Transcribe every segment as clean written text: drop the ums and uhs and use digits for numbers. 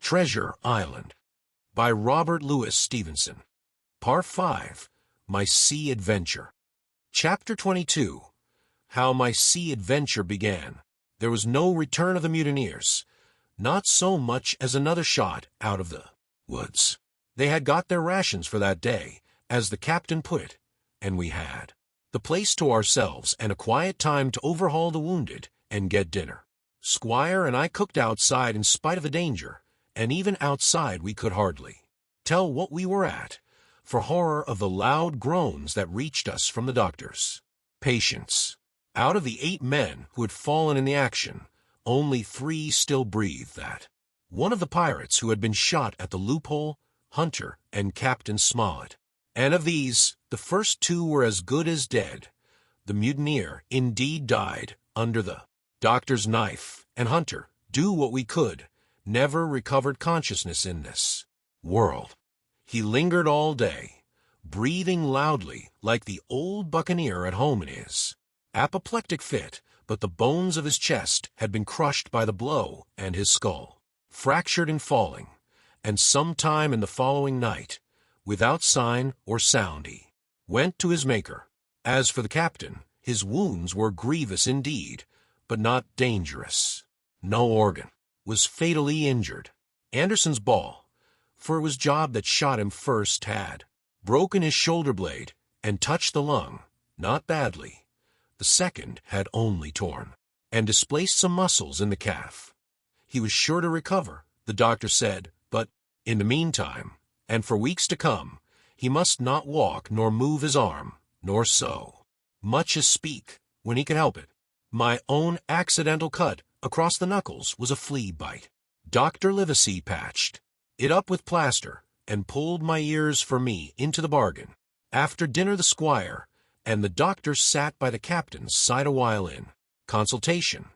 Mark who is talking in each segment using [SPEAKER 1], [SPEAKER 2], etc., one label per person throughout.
[SPEAKER 1] Treasure Island by Robert Louis Stevenson. Part 5, My Sea Adventure. Chapter 22, How My Sea Adventure Began. There was no return of the mutineers, not so much as another shot out of the woods. They had got their rations for that day, as the captain put it, and we had the place to ourselves and a quiet time to overhaul the wounded and get dinner. Squire and I cooked outside in spite of the danger, and even outside we could hardly tell what we were at, for horror of the loud groans that reached us from the doctor's patients. Out of the 8 men who had fallen in the action, only 3 still breathed. That one of the pirates who had been shot at the loophole, Hunter and Captain Smollett. And of these, the first 2 were as good as dead. The mutineer indeed died under the doctor's knife, and Hunter, do what we could, never recovered consciousness in this world. He lingered all day, breathing loudly like the old buccaneer at home in his apoplectic fit, but the bones of his chest had been crushed by the blow and his skull fractured in falling, and sometime in the following night, without sign or sound, he went to his Maker. As for the captain, his wounds were grievous indeed, but not dangerous. No organ was fatally injured. Anderson's ball, for it was Job that shot him first, had broken his shoulder blade and touched the lung, not badly. The second had only torn and displaced some muscles in the calf. He was sure to recover, the doctor said, but in the meantime, and for weeks to come, he must not walk nor move his arm, nor so much as speak, when he could help it. My own accidental cut across the knuckles was a flea bite. Dr. Livesey patched it up with plaster and pulled my ears for me into the bargain. After dinner the squire and the doctor sat by the captain's side a while in consultation,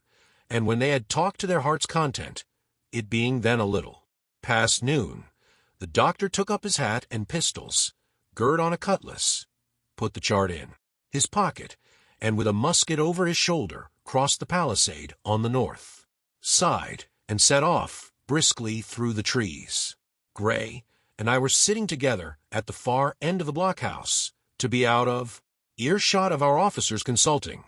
[SPEAKER 1] and when they had talked to their heart's content, it being then a little past noon, the doctor took up his hat and pistols, girt on a cutlass, put the chart in his pocket, and with a musket over his shoulder crossed the palisade on the north side and set off briskly through the trees. Gray and I were sitting together at the far end of the blockhouse, to be out of earshot of our officers consulting,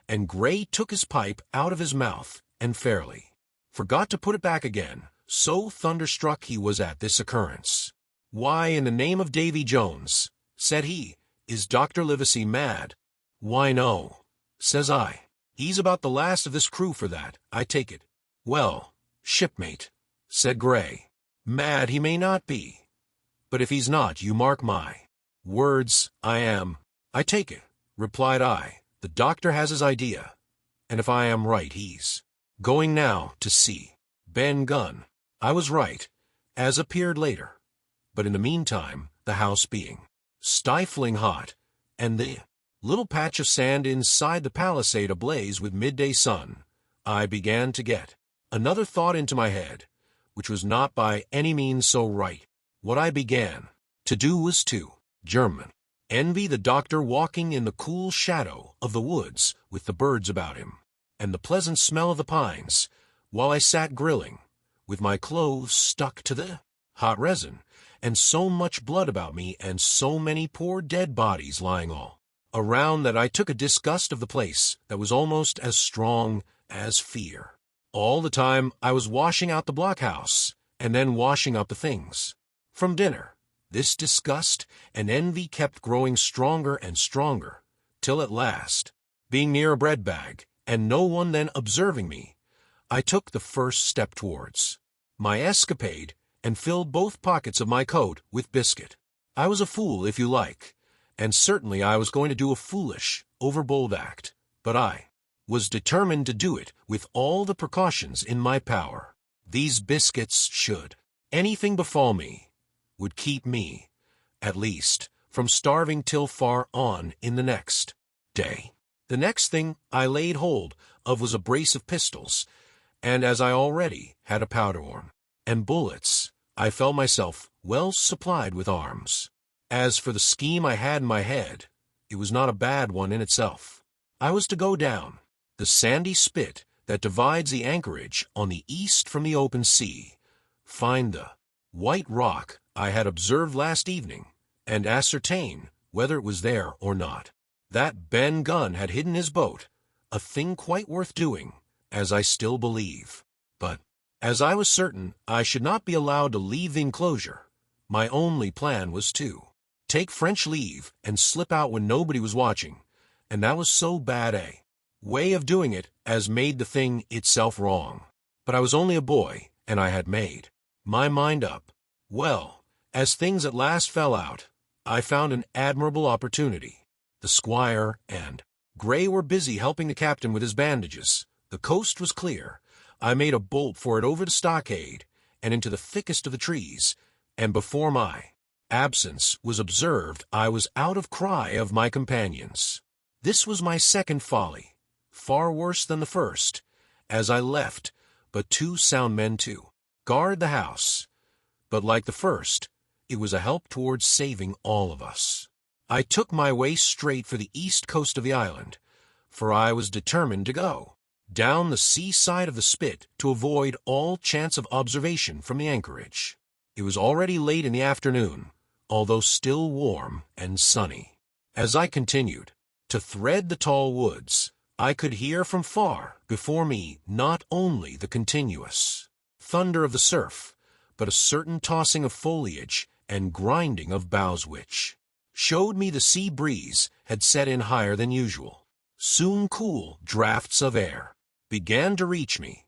[SPEAKER 1] and Gray took his pipe out of his mouth and fairly forgot to put it back again, so thunderstruck he was at this occurrence. "Why, in the name of Davy Jones," said he, "is Dr. Livesey mad?" "Why, no," says I. "He's about the last of this crew for that, I take it." "Well, shipmate," said Gray, "mad he may not be, but if he's not, you mark my words, I take it," replied I. "The doctor has his idea, and if I am right, he's going now to see Ben Gunn." I was right, as appeared later, but in the meantime, the house being stifling hot, and the little patch of sand inside the palisade ablaze with midday sun, I began to get another thought into my head, which was not by any means so right. What I began to do was to envy the doctor walking in the cool shadow of the woods with the birds about him, and the pleasant smell of the pines, while I sat grilling, with my clothes stuck to the hot resin, and so much blood about me and so many poor dead bodies lying all around that I took a disgust of the place that was almost as strong as fear. All the time I was washing out the blockhouse, and then washing up the things from dinner. This disgust and envy kept growing stronger and stronger, till at last, being near a bread bag, and no one then observing me, I took the first step towards my escapade and filled both pockets of my coat with biscuit. I was a fool, if you like, and certainly I was going to do a foolish, overbold act, but I was determined to do it with all the precautions in my power. These biscuits, should anything befall me, would keep me, at least, from starving till far on in the next day. The next thing I laid hold of was a brace of pistols, and as I already had a powder horn and bullets, I felt myself well supplied with arms. As for the scheme I had in my head, it was not a bad one in itself. I was to go down the sandy spit that divides the anchorage on the east from the open sea, find the white rock I had observed last evening, and ascertain whether it was there or not. That Ben Gunn had hidden his boat, a thing quite worth doing, as I still believe. But, as I was certain I should not be allowed to leave the enclosure, my only plan was to take French leave and slip out when nobody was watching, and that was so bad a way of doing it as made the thing itself wrong. But I was only a boy, and I had made my mind up. Well, as things at last fell out, I found an admirable opportunity. The squire and Gray were busy helping the captain with his bandages. The coast was clear. I made a bolt for it over the stockade and into the thickest of the trees, and before my absence was observed I was out of cry of my companions. This was my second folly, far worse than the first, as I left but 2 sound men to guard the house. But like the first, it was a help towards saving all of us. I took my way straight for the east coast of the island, for I was determined to go down the seaside of the spit to avoid all chance of observation from the anchorage. It was already late in the afternoon, although still warm and sunny. As I continued to thread the tall woods, I could hear from far before me not only the continuous thunder of the surf, but a certain tossing of foliage and grinding of boughs which showed me the sea breeze had set in higher than usual. Soon cool draughts of air began to reach me,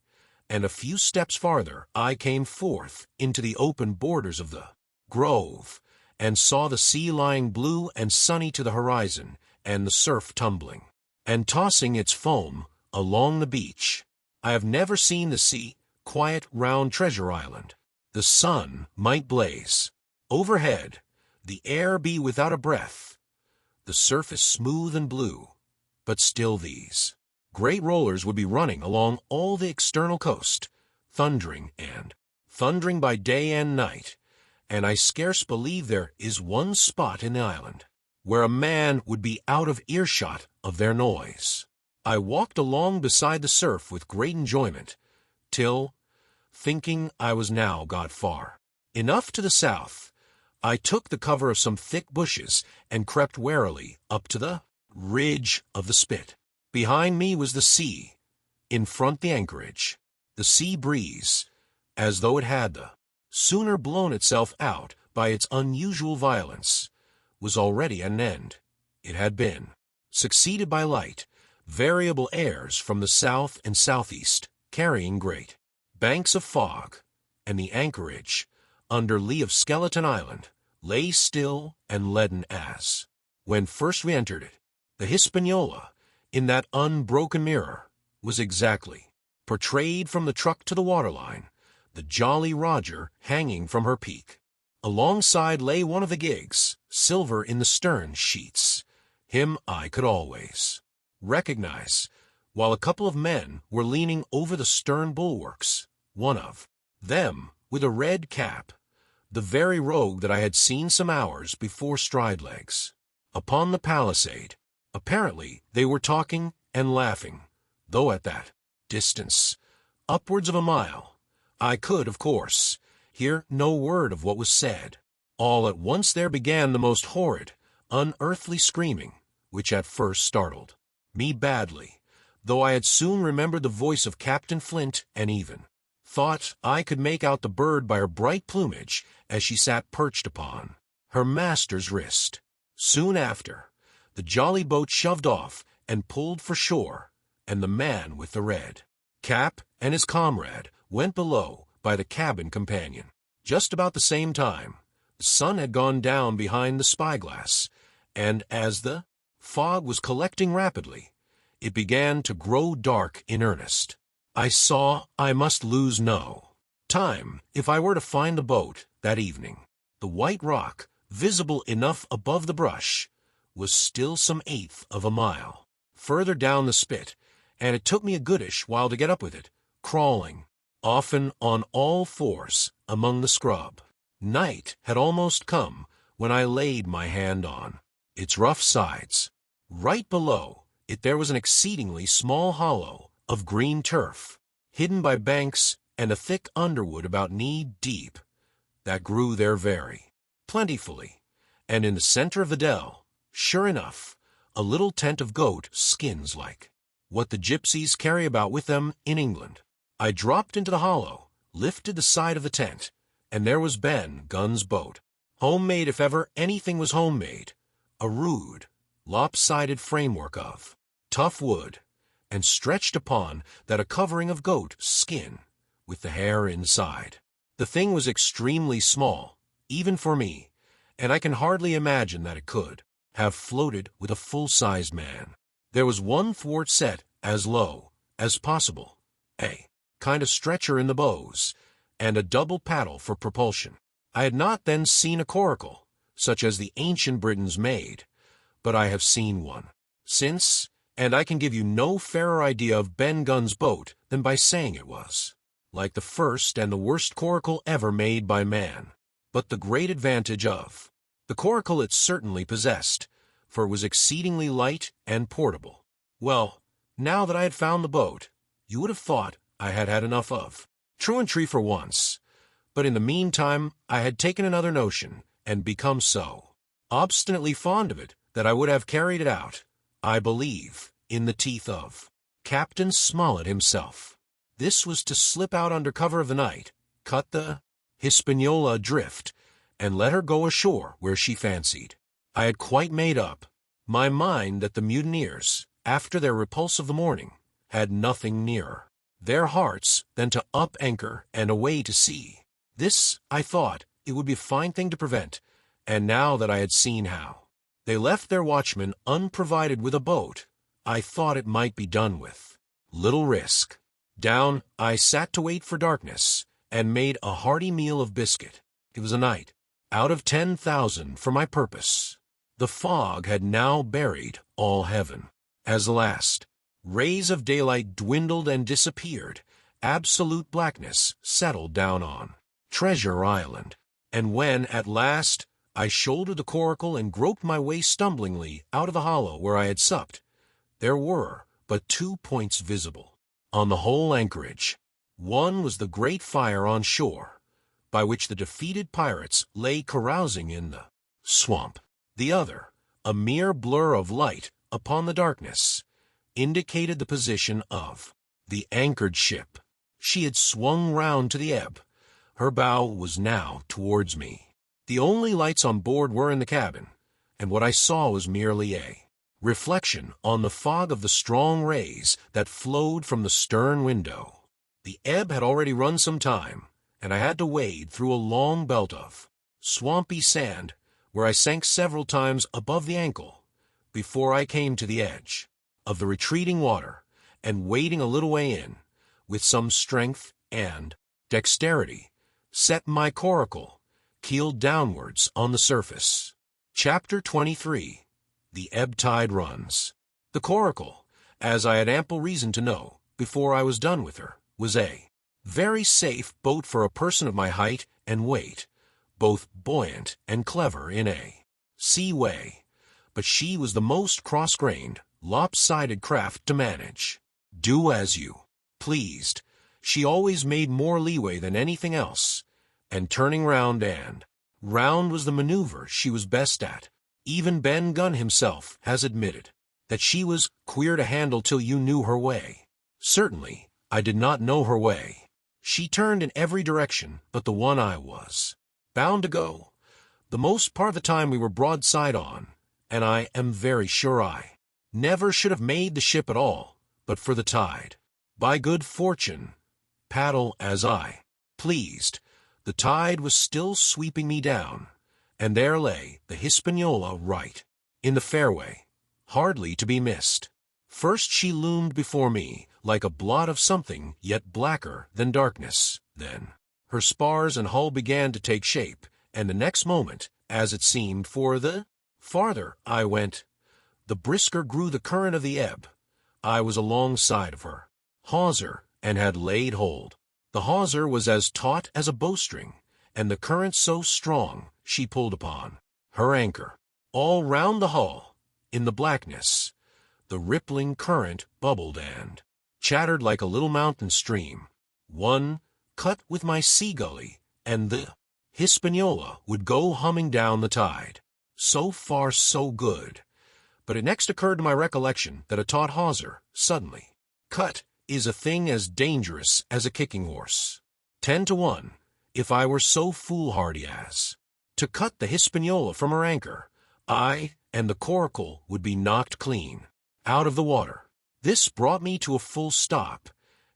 [SPEAKER 1] and a few steps farther I came forth into the open borders of the grove, and saw the sea lying blue and sunny to the horizon, and the surf tumbling and tossing its foam along the beach. I have never seen the sea quiet round Treasure Island. The sun might blaze overhead, the air be without a breath, the surface smooth and blue, but still these great rollers would be running along all the external coast, thundering by day and night, and I scarce believe there is one spot in the island where a man would be out of earshot of their noise. I walked along beside the surf with great enjoyment, till, thinking I was now got far enough to the south, I took the cover of some thick bushes and crept warily up to the ridge of the spit. Behind me was the sea, in front the anchorage. The sea breeze, as though it had the sooner blown itself out by its unusual violence, was already at an end. It had been succeeded by light, variable airs from the south and southeast, carrying great banks of fog, and the anchorage, under lee of Skeleton Island, lay still and leaden as when first we entered it. The Hispaniola, in that unbroken mirror, was exactly portrayed from the truck to the waterline, the Jolly Roger hanging from her peak. Alongside lay one of the gigs, silver in the stern sheets. Him I could always recognize, while a couple of men were leaning over the stern bulwarks, one of them with a red cap, the very rogue that I had seen some hours before Stridelegs. Upon the palisade, apparently they were talking and laughing, though at that distance, upwards of a mile, I could, of course, hear no word of what was said. All at once there began the most horrid, unearthly screaming, which at first startled me badly, though I had soon remembered the voice of Captain Flint, and even thought I could make out the bird by her bright plumage as she sat perched upon her master's wrist. Soon after, the jolly boat shoved off and pulled for shore, and the man with the red cap and his comrade went below by the cabin companion. Just about the same time, the sun had gone down behind the spyglass, and as the fog was collecting rapidly, it began to grow dark in earnest. I saw I must lose no time if I were to find the boat that evening. The white rock, visible enough above the brush, was still some eighth of a mile further down the spit, and it took me a goodish while to get up with it, crawling, often on all fours, among the scrub. Night had almost come when I laid my hand on its rough sides. Right below it there was an exceedingly small hollow of green turf, hidden by banks and a thick underwood about knee-deep that grew there very plentifully, and in the center of the dell, sure enough, a little tent of goat skins like what the gypsies carry about with them in England. I dropped into the hollow, lifted the side of the tent, and there was Ben Gunn's boat. Homemade if ever anything was homemade, a rude, lopsided framework of tough wood, and stretched upon that a covering of goat skin, with the hair inside. The thing was extremely small, even for me, and I can hardly imagine that it could have floated with a full-sized man. There was one thwart set as low as possible, a kind of stretcher in the bows, and a double paddle for propulsion. I had not then seen a coracle, such as the ancient Britons made, but I have seen one since, and I can give you no fairer idea of Ben Gunn's boat than by saying it was like the first and the worst coracle ever made by man. But the great advantage of the coracle it certainly possessed, for it was exceedingly light and portable. Well, now that I had found the boat, you would have thought I had had enough of truantry for once, but in the meantime I had taken another notion and become so obstinately fond of it that I would have carried it out, I believe, in the teeth of Captain Smollett himself. This was to slip out under cover of the night, cut the Hispaniola adrift, and let her go ashore where she fancied. I had quite made up my mind that the mutineers, after their repulse of the morning, had nothing nearer their hearts than to up anchor and away to sea. This, I thought, it would be a fine thing to prevent, and now that I had seen how they left their watchmen unprovided with a boat, I thought it might be done with little risk. Down I sat to wait for darkness, and made a hearty meal of biscuit. It was a night out of 10,000 for my purpose. The fog had now buried all heaven. As the last rays of daylight dwindled and disappeared, absolute blackness settled down on Treasure Island, and when, at last, I shouldered the coracle and groped my way stumblingly out of the hollow where I had supped, there were but 2 points visible on the whole anchorage. One was the great fire on shore, by which the defeated pirates lay carousing in the swamp. The other, a mere blur of light upon the darkness, indicated the position of the anchored ship. She had swung round to the ebb. Her bow was now towards me. The only lights on board were in the cabin, and what I saw was merely a reflection on the fog of the strong rays that flowed from the stern window. The ebb had already run some time, and I had to wade through a long belt of swampy sand, where I sank several times above the ankle, before I came to the edge of the retreating water, and wading a little way in, with some strength and dexterity, set my coracle keel downwards on the surface. Chapter 23. The Ebb Tide Runs. The coracle, as I had ample reason to know before I was done with her, was a very safe boat for a person of my height and weight, both buoyant and clever in a sea way, but she was the most cross-grained, lopsided craft to manage. Do as you pleased. She always made more leeway than anything else, and turning round and round was the maneuver she was best at. Even Ben Gunn himself has admitted that she was queer to handle till you knew her way. Certainly, I did not know her way. She turned in every direction but the one I was bound to go. The most part of the time we were broadside on, and I am very sure I never should have made the ship at all, but for the tide. By good fortune, paddle as I pleased, the tide was still sweeping me down, and there lay the Hispaniola right in the fairway, hardly to be missed. First she loomed before me like a blot of something yet blacker than darkness. Then her spars and hull began to take shape, and the next moment, as it seemed, for the farther I went, the brisker grew the current of the ebb. I was alongside of her hawser and had laid hold. The hawser was as taut as a bowstring, and the current so strong she pulled upon her anchor. All round the hull, in the blackness, the rippling current bubbled and chattered like a little mountain stream. One cut with my sea gully, and the Hispaniola would go humming down the tide. So far, so good. But it next occurred to my recollection that a taut hawser, suddenly, cut, is a thing as dangerous as a kicking horse. 10 to 1, if I were so foolhardy as to cut the Hispaniola from her anchor, I and the coracle would be knocked clean out of the water. This brought me to a full stop,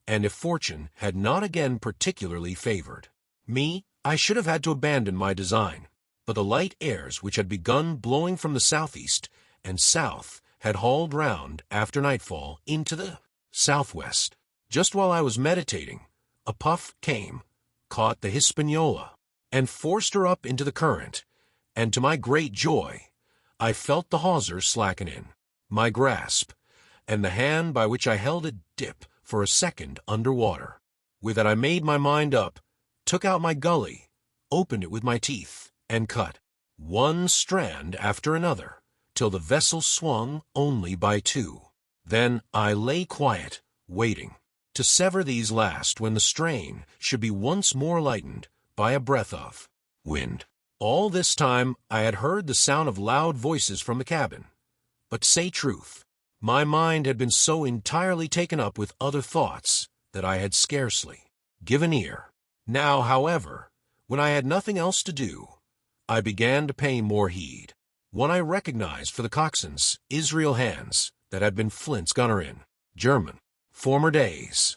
[SPEAKER 1] and if fortune had not again particularly favored me, I should have had to abandon my design. But the light airs which had begun blowing from the southeast and south had hauled round after nightfall into the southwest. Just while I was meditating, a puff came, caught the Hispaniola, and forced her up into the current, and to my great joy, I felt the hawser slacken in my grasp, and the hand by which I held it dip for a second under water. With it I made my mind up, took out my gully, opened it with my teeth, and cut one strand after another, till the vessel swung only by 2. Then I lay quiet, waiting to sever these last when the strain should be once more lightened by a breath of wind. All this time I had heard the sound of loud voices from the cabin, but to say truth, my mind had been so entirely taken up with other thoughts that I had scarcely given ear. Now, however, when I had nothing else to do, I began to pay more heed. One I recognized for the coxswain's Israel hands that had been Flint's gunner in German former days.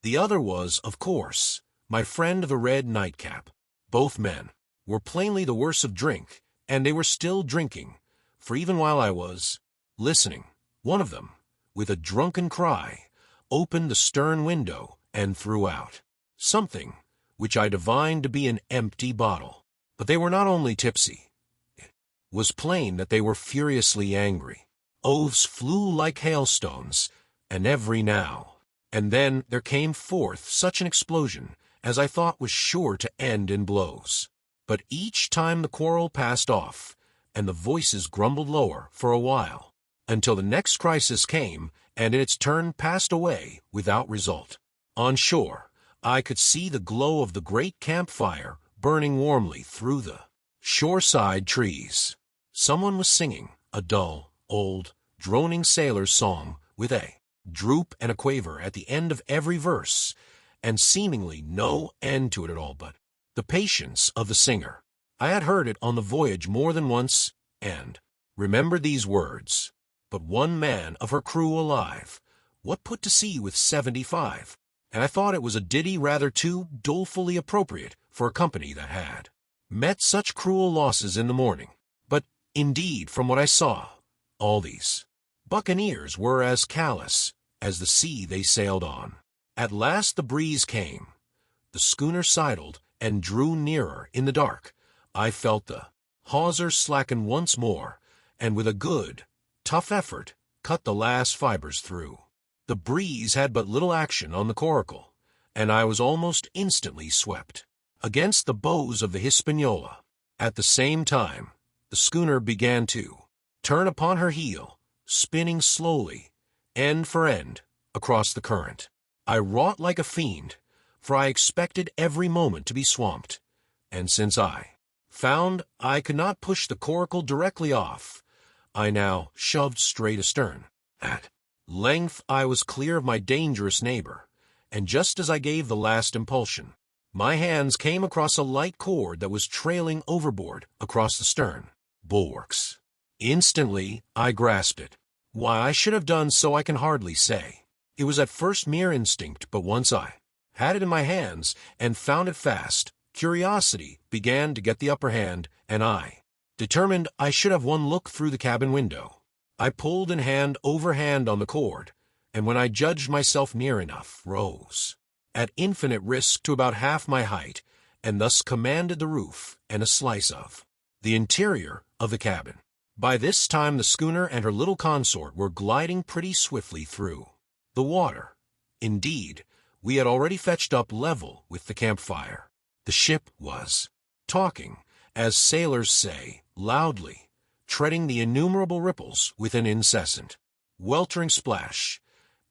[SPEAKER 1] The other was, of course, my friend the red nightcap. Both men were plainly the worse of drink, and they were still drinking, for even while I was listening, one of them, with a drunken cry, opened the stern window and threw out something which I divined to be an empty bottle. But they were not only tipsy. It was plain that they were furiously angry. Oaths flew like hailstones, and every now and then there came forth such an explosion as I thought was sure to end in blows. But each time the quarrel passed off, and the voices grumbled lower for a while, until the next crisis came and in its turn passed away without result. On shore, I could see the glow of the great campfire burning warmly through the shoreside trees. Someone was singing a dull, old, droning sailor's song with a droop and a quaver at the end of every verse, and seemingly no end to it at all but the patience of the singer. I had heard it on the voyage more than once, and remembered these words: "But one man of her crew alive, what put to sea with 75?" And I thought it was a ditty rather too dolefully appropriate for a company that had met such cruel losses in the morning. But, indeed, from what I saw, all these buccaneers were as callous as the sea they sailed on. At last the breeze came. The schooner sidled and drew nearer in the dark. I felt the hawser slacken once more, and with a good, tough effort, cut the last fibers through. The breeze had but little action on the coracle, and I was almost instantly swept against the bows of the Hispaniola. At the same time, the schooner began to turn upon her heel, spinning slowly, end for end, across the current. I wrought like a fiend, for I expected every moment to be swamped, and since I found I could not push the coracle directly off, I now shoved straight astern. At length I was clear of my dangerous neighbor, and just as I gave the last impulsion, my hands came across a light cord that was trailing overboard across the stern bulwarks. Instantly I grasped it. Why I should have done so I can hardly say. It was at first mere instinct, but once I had it in my hands and found it fast, curiosity began to get the upper hand, and I determined I should have one look through the cabin window. I pulled in hand over hand on the cord, and when I judged myself near enough, rose at infinite risk to about half my height, and thus commanded the roof and a slice of the interior of the cabin. By this time the schooner and her little consort were gliding pretty swiftly through the water. Indeed, we had already fetched up level with the campfire. The ship was talking, as sailors say, loudly, treading the innumerable ripples with an incessant, weltering splash,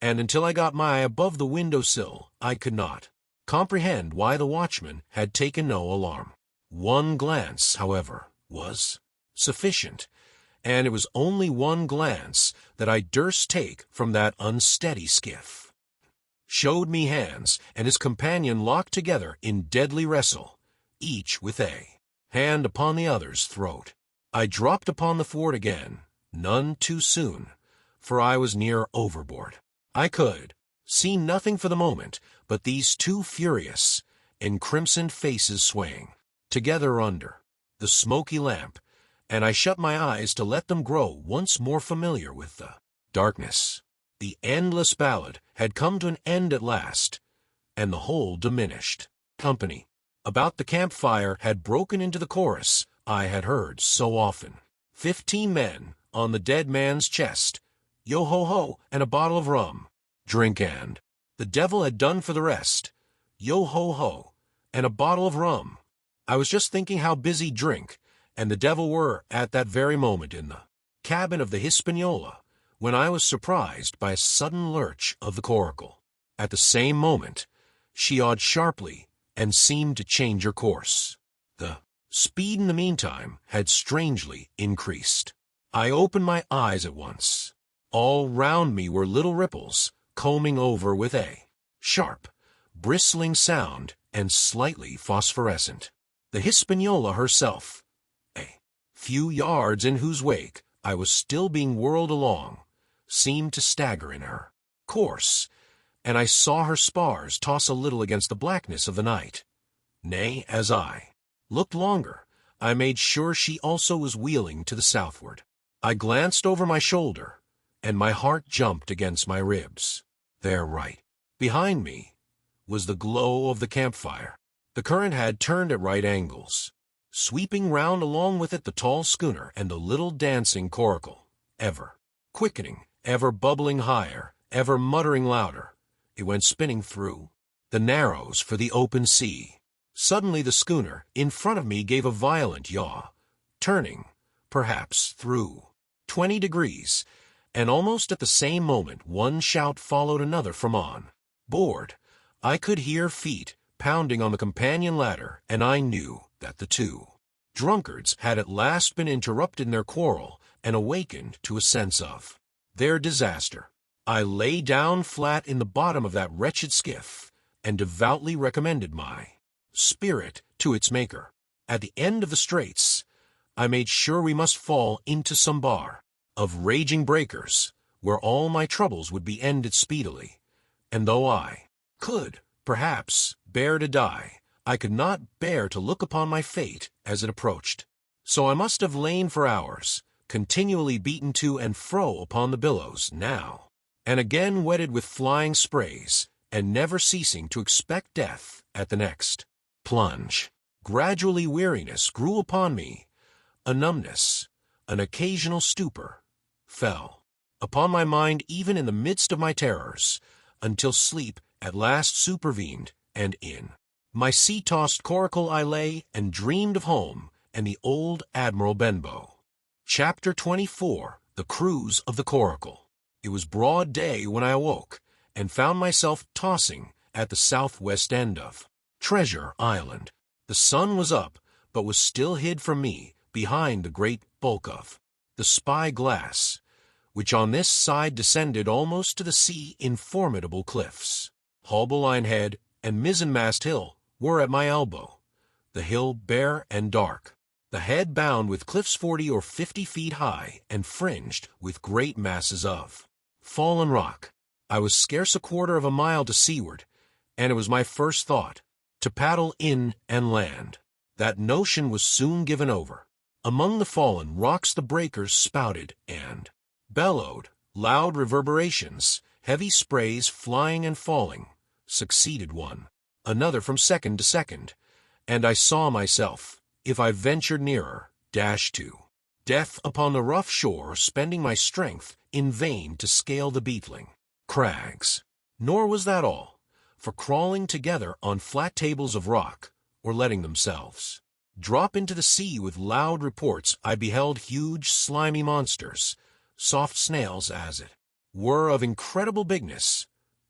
[SPEAKER 1] and until I got my eye above the window-sill, I could not comprehend why the watchman had taken no alarm. One glance, however, was sufficient, and it was only one glance that I durst take from that unsteady skiff. Showed me hands and his companion locked together in deadly wrestle, each with a hand upon the other's throat. I dropped upon the thwart again, none too soon, for I was near overboard. I could see nothing for the moment but these two furious, encrimsoned faces swaying together under the smoky lamp, and I shut my eyes to let them grow once more familiar with the darkness. The endless ballad had come to an end at last, and the whole diminished company about the campfire had broken into the chorus I had heard so often. 15 men on the dead man's chest, yo-ho-ho, and a bottle of rum. Drink and the devil had done for the rest, yo-ho-ho, and a bottle of rum. I was just thinking how busy drink and the devil were at that very moment in the cabin of the Hispaniola, when I was surprised by a sudden lurch of the coracle. At the same moment, she yawed sharply and seemed to change her course. The speed in the meantime had strangely increased. I opened my eyes at once. All round me were little ripples, combing over with a sharp, bristling sound and slightly phosphorescent. The Hispaniola herself, a few yards in whose wake I was still being whirled along, seemed to stagger in her course, and I saw her spars toss a little against the blackness of the night. Nay, as I looked longer, I made sure she also was wheeling to the southward. I glanced over my shoulder, and my heart jumped against my ribs. There, right behind me, was the glow of the campfire. The current had turned at right angles, sweeping round along with it the tall schooner and the little dancing coracle, ever quickening, ever bubbling higher, ever muttering louder. It went spinning through the narrows for the open sea. Suddenly the schooner in front of me gave a violent yaw, turning, perhaps, through 20 degrees, and almost at the same moment one shout followed another from on board. I could hear feet pounding on the companion ladder, and I knew that the two drunkards had at last been interrupted in their quarrel and awakened to a sense of their disaster. I lay down flat in the bottom of that wretched skiff and devoutly recommended my spirit to its maker. At the end of the straits, I made sure we must fall into some bar of raging breakers, where all my troubles would be ended speedily, and though I could, perhaps, bear to die, I could not bear to look upon my fate as it approached. So I must have lain for hours, continually beaten to and fro upon the billows, now and again wetted with flying sprays, and never ceasing to expect death at the next plunge. Gradually weariness grew upon me, a numbness, an occasional stupor, fell upon my mind even in the midst of my terrors, until sleep at last supervened, and in my sea-tossed coracle I lay and dreamed of home and the old Admiral Benbow. Chapter 24. The Cruise of the Coracle. It was broad day when I awoke, and found myself tossing at the southwest end of Treasure Island. The sun was up, but was still hid from me behind the great bulk of the spy-glass, which on this side descended almost to the sea in formidable cliffs. Haulbowline Head and Mizzenmast Hill were at my elbow, the hill bare and dark, the head bound with cliffs 40 or 50 feet high and fringed with great masses of fallen rock. I was scarce a quarter of a mile to seaward, and it was my first thought to paddle in and land. That notion was soon given over. Among the fallen rocks the breakers spouted and bellowed, loud reverberations, heavy sprays flying and falling, succeeded one, another from second to second, and I saw myself, if I ventured nearer, dash to death upon the rough shore, spending my strength in vain to scale the beetling crags. Nor was that all, for crawling together on flat tables of rock, or letting themselves drop into the sea with loud reports, I beheld huge slimy monsters, soft snails as it were, of incredible bigness,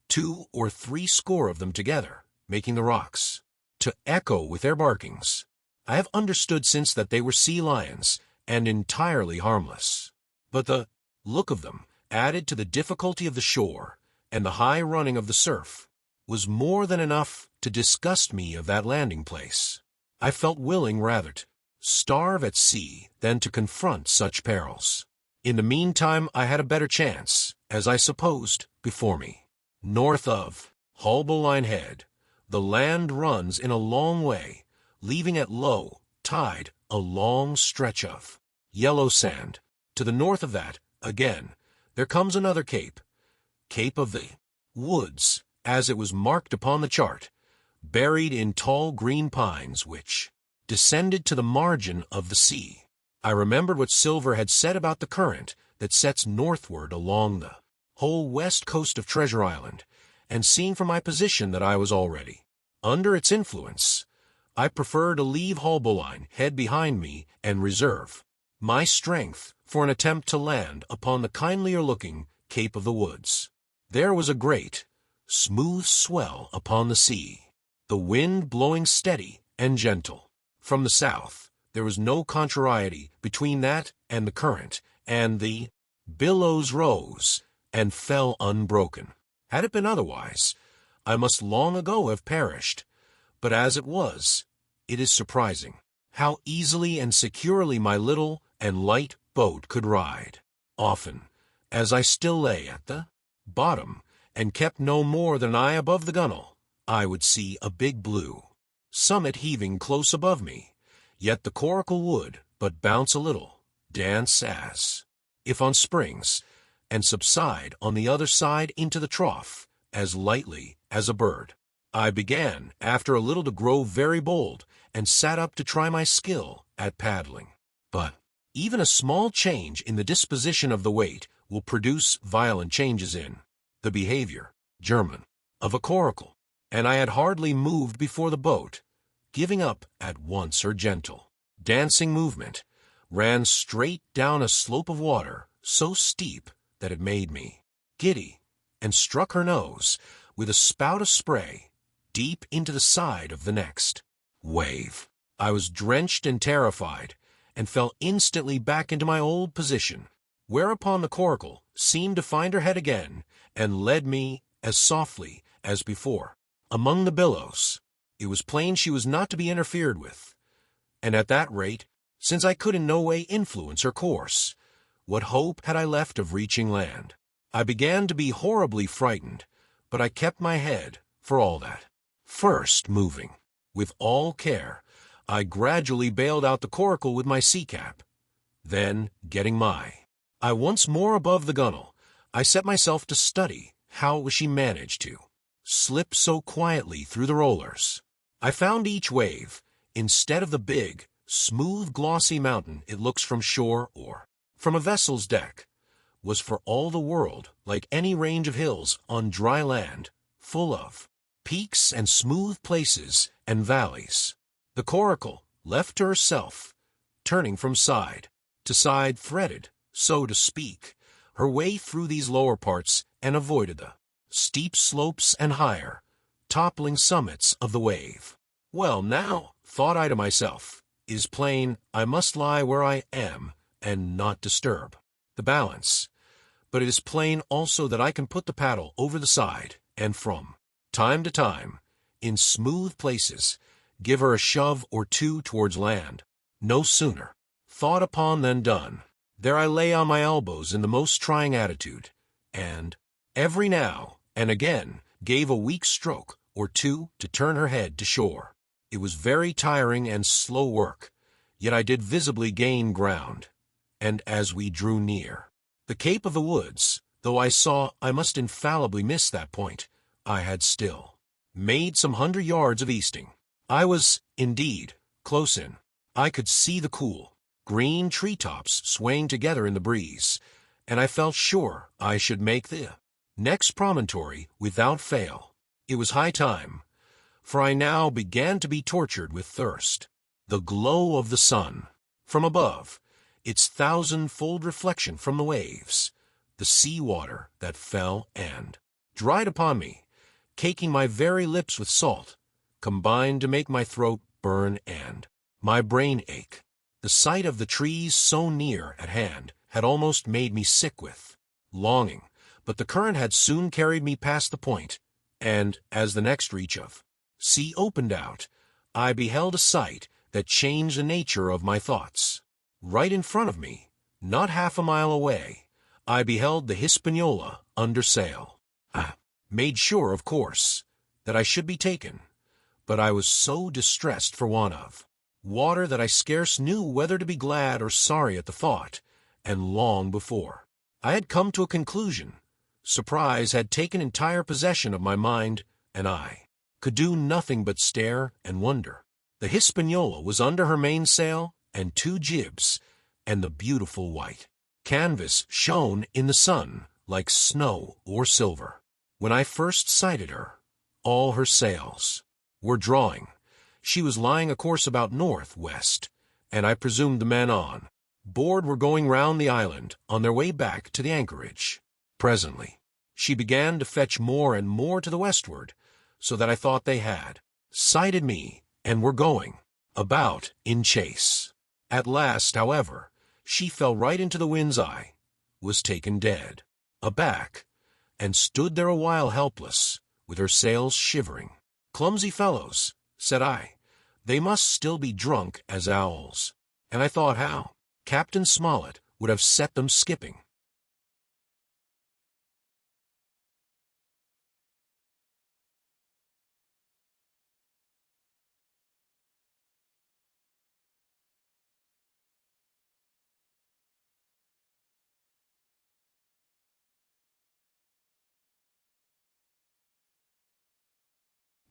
[SPEAKER 1] 2 or 3 score of them together, making the rocks to echo with their barkings. I have understood since that they were sea lions, and entirely harmless. But the look of them, added to the difficulty of the shore and the high running of the surf, was more than enough to disgust me of that landing place. I felt willing rather to starve at sea than to confront such perils. In the meantime I had a better chance, as I supposed, before me. North of Haulbowline Head, the land runs in a long way, leaving at low tide a long stretch of yellow sand. To the north of that, again, there comes another cape, Cape of the Woods, as it was marked upon the chart, buried in tall green pines which descended to the margin of the sea. I remembered what Silver had said about the current that sets northward along the whole west coast of Treasure Island, and seeing from my position that I was already under its influence, I prefer to leave Haulbowline Head behind me and reserve my strength for an attempt to land upon the kindlier-looking Cape of the Woods. There was a great, smooth swell upon the sea, the wind blowing steady and gentle. From the south, there was no contrariety between that and the current, and the billows rose and fell unbroken. Had it been otherwise, I must long ago have perished, but as it was, it is surprising how easily and securely my little and light boat could ride. Often, as I still lay at the bottom and kept no more than an eye above the gunwale, I would see a big blue summit heaving close above me, yet the coracle would but bounce a little, dance as if on springs, and subside on the other side into the trough as lightly as a bird. I began after a little to grow very bold, and sat up to try my skill at paddling. But even a small change in the disposition of the weight will produce violent changes in the behavior, German, of a coracle, and I had hardly moved before the boat, giving up at once her gentle, dancing movement, ran straight down a slope of water so steep that it made me giddy, and struck her nose with a spout of spray deep into the side of the next wave. I was drenched and terrified, and fell instantly back into my old position, whereupon the coracle seemed to find her head again, and led me as softly as before among the billows. It was plain she was not to be interfered with, and at that rate, since I could in no way influence her course, what hope had I left of reaching land? I began to be horribly frightened, but I kept my head for all that. First moving with all care, I gradually bailed out the coracle with my sea cap. Then, getting my eye once more above the gunwale, I set myself to study how she managed to slip so quietly through the rollers. I found each wave, instead of the big, smooth, glossy mountain it looks from shore or from a vessel's deck, was for all the world like any range of hills on dry land, full of peaks and smooth places and valleys. The coracle, left to herself, turning from side to side, threaded, so to speak, her way through these lower parts, and avoided the steep slopes and higher, toppling summits of the wave. Well, now, thought I to myself, it is plain I must lie where I am and not disturb the balance. But it is plain also that I can put the paddle over the side, and from time to time, in smooth places, give her a shove or two towards land. No sooner thought upon than done. There I lay on my elbows in the most trying attitude, and every now and again gave a weak stroke or two to turn her head to shore. It was very tiring and slow work, yet I did visibly gain ground, and as we drew near the Cape of the Woods, though I saw I must infallibly miss that point, I had still made some 100 yards of easting. I was, indeed, close in. I could see the cool, green treetops swaying together in the breeze, and I felt sure I should make the next promontory without fail. It was high time, for I now began to be tortured with thirst. The glow of the sun, from above, its thousand-fold reflection from the waves, the sea water that fell and dried upon me, caking my very lips with salt, combined to make my throat burn and my brain ache. The sight of the trees so near at hand had almost made me sick with longing, but the current had soon carried me past the point, and, as the next reach of sea opened out, I beheld a sight that changed the nature of my thoughts. Right in front of me, not half a mile away, I beheld the Hispaniola under sail. I made sure, of course, that I should be taken, but I was so distressed for want of water that I scarce knew whether to be glad or sorry at the thought, and long before I had come to a conclusion, surprise had taken entire possession of my mind, and I could do nothing but stare and wonder. The Hispaniola was under her mainsail and 2 jibs, and the beautiful white canvas shone in the sun like snow or silver. When I first sighted her, all her sails were drawing. She was lying a course about north-west, and I presumed the men on board were going round the island on their way back to the anchorage. Presently, she began to fetch more and more to the westward, so that I thought they had sighted me and were going about in chase. At last, however, she fell right into the wind's eye, was taken dead, aback, and stood there a while helpless, with her sails shivering. "Clumsy fellows," said I, "they must still be drunk as owls." And I thought how Captain Smollett would have set them skipping.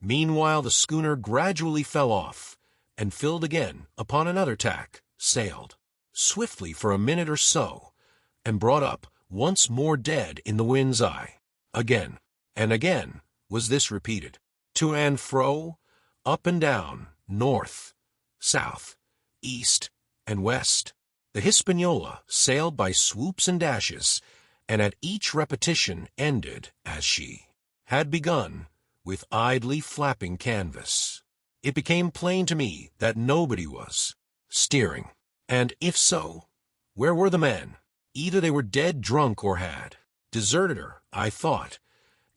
[SPEAKER 1] Meanwhile the schooner gradually fell off, and filled again upon another tack, sailed swiftly for a minute or so, and brought up once more dead in the wind's eye. Again and again was this repeated, to and fro, up and down, north, south, east, and west. The Hispaniola sailed by swoops and dashes, and at each repetition ended, as she had begun, with idly flapping canvas. It became plain to me that nobody was steering, and if so, where were the men? Either they were dead drunk or had deserted her, I thought,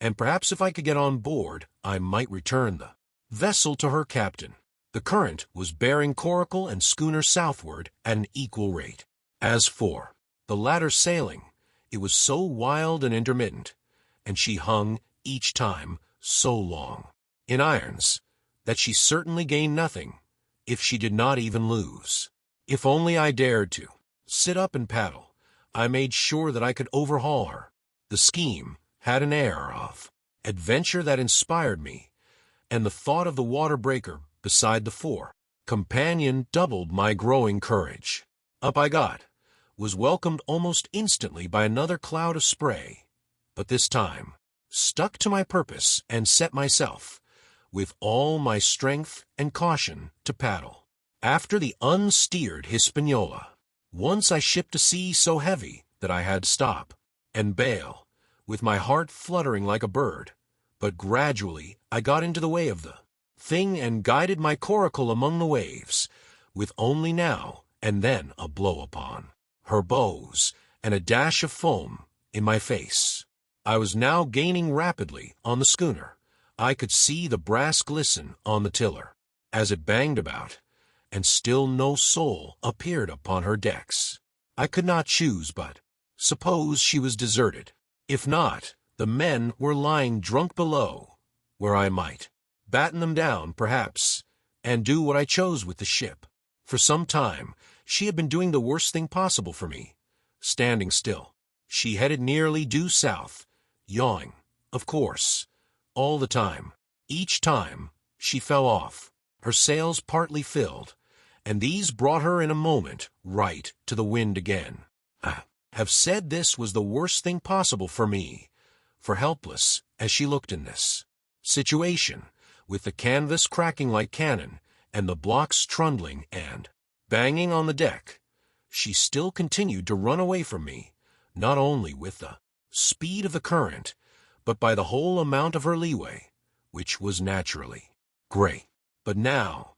[SPEAKER 1] and perhaps if I could get on board, I might return the vessel to her captain. The current was bearing coracle and schooner southward at an equal rate. As for the latter sailing, it was so wild and intermittent, and she hung each time so long in irons, that she certainly gained nothing if she did not even lose. If only I dared to sit up and paddle, I made sure that I could overhaul her. The scheme had an air of adventure that inspired me, and the thought of the water breaker beside the fore companion doubled my growing courage. Up I got, was welcomed almost instantly by another cloud of spray, but this time stuck to my purpose and set myself, with all my strength and caution, to paddle after the unsteered Hispaniola. Once I shipped a sea so heavy that I had to stop and bail, with my heart fluttering like a bird, but gradually I got into the way of the thing and guided my coracle among the waves, with only now and then a blow upon her bows and a dash of foam in my face. I was now gaining rapidly on the schooner. I could see the brass glisten on the tiller as it banged about, and still no soul appeared upon her decks. I could not choose but suppose she was deserted. If not, the men were lying drunk below, where I might batten them down, perhaps, and do what I chose with the ship. For some time she had been doing the worst thing possible for me, standing still. She headed nearly due south, yawing, of course, all the time. Each time, she fell off, her sails partly filled, and these brought her in a moment right to the wind again. I have said this was the worst thing possible for me, for helpless as she looked in this situation, with the canvas cracking like cannon and the blocks trundling and banging on the deck, she still continued to run away from me, not only with the speed of the current, but by the whole amount of her leeway, which was naturally great. But now,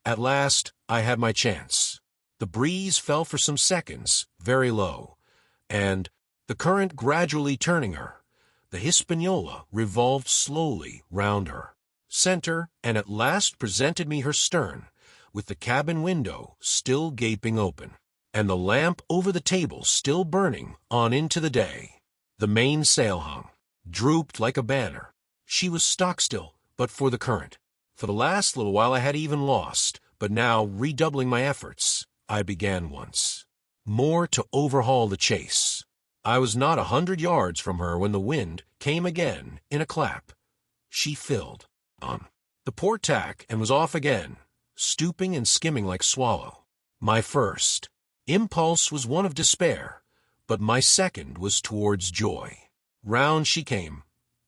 [SPEAKER 1] at last, I had my chance. The breeze fell for some seconds, very low, and, the current gradually turning her, the Hispaniola revolved slowly round her center and at last presented me her stern, with the cabin window still gaping open, and the lamp over the table still burning on into the day. The mainsail hung, drooped like a banner. She was stock-still, but for the current. For the last little while I had even lost, but now, redoubling my efforts, I began once more to overhaul the chase. I was not 100 yards from her when the wind came again in a clap. She filled on the port tack and was off again, stooping and skimming like swallow. My first impulse was one of despair, but my second was towards joy. Round she came,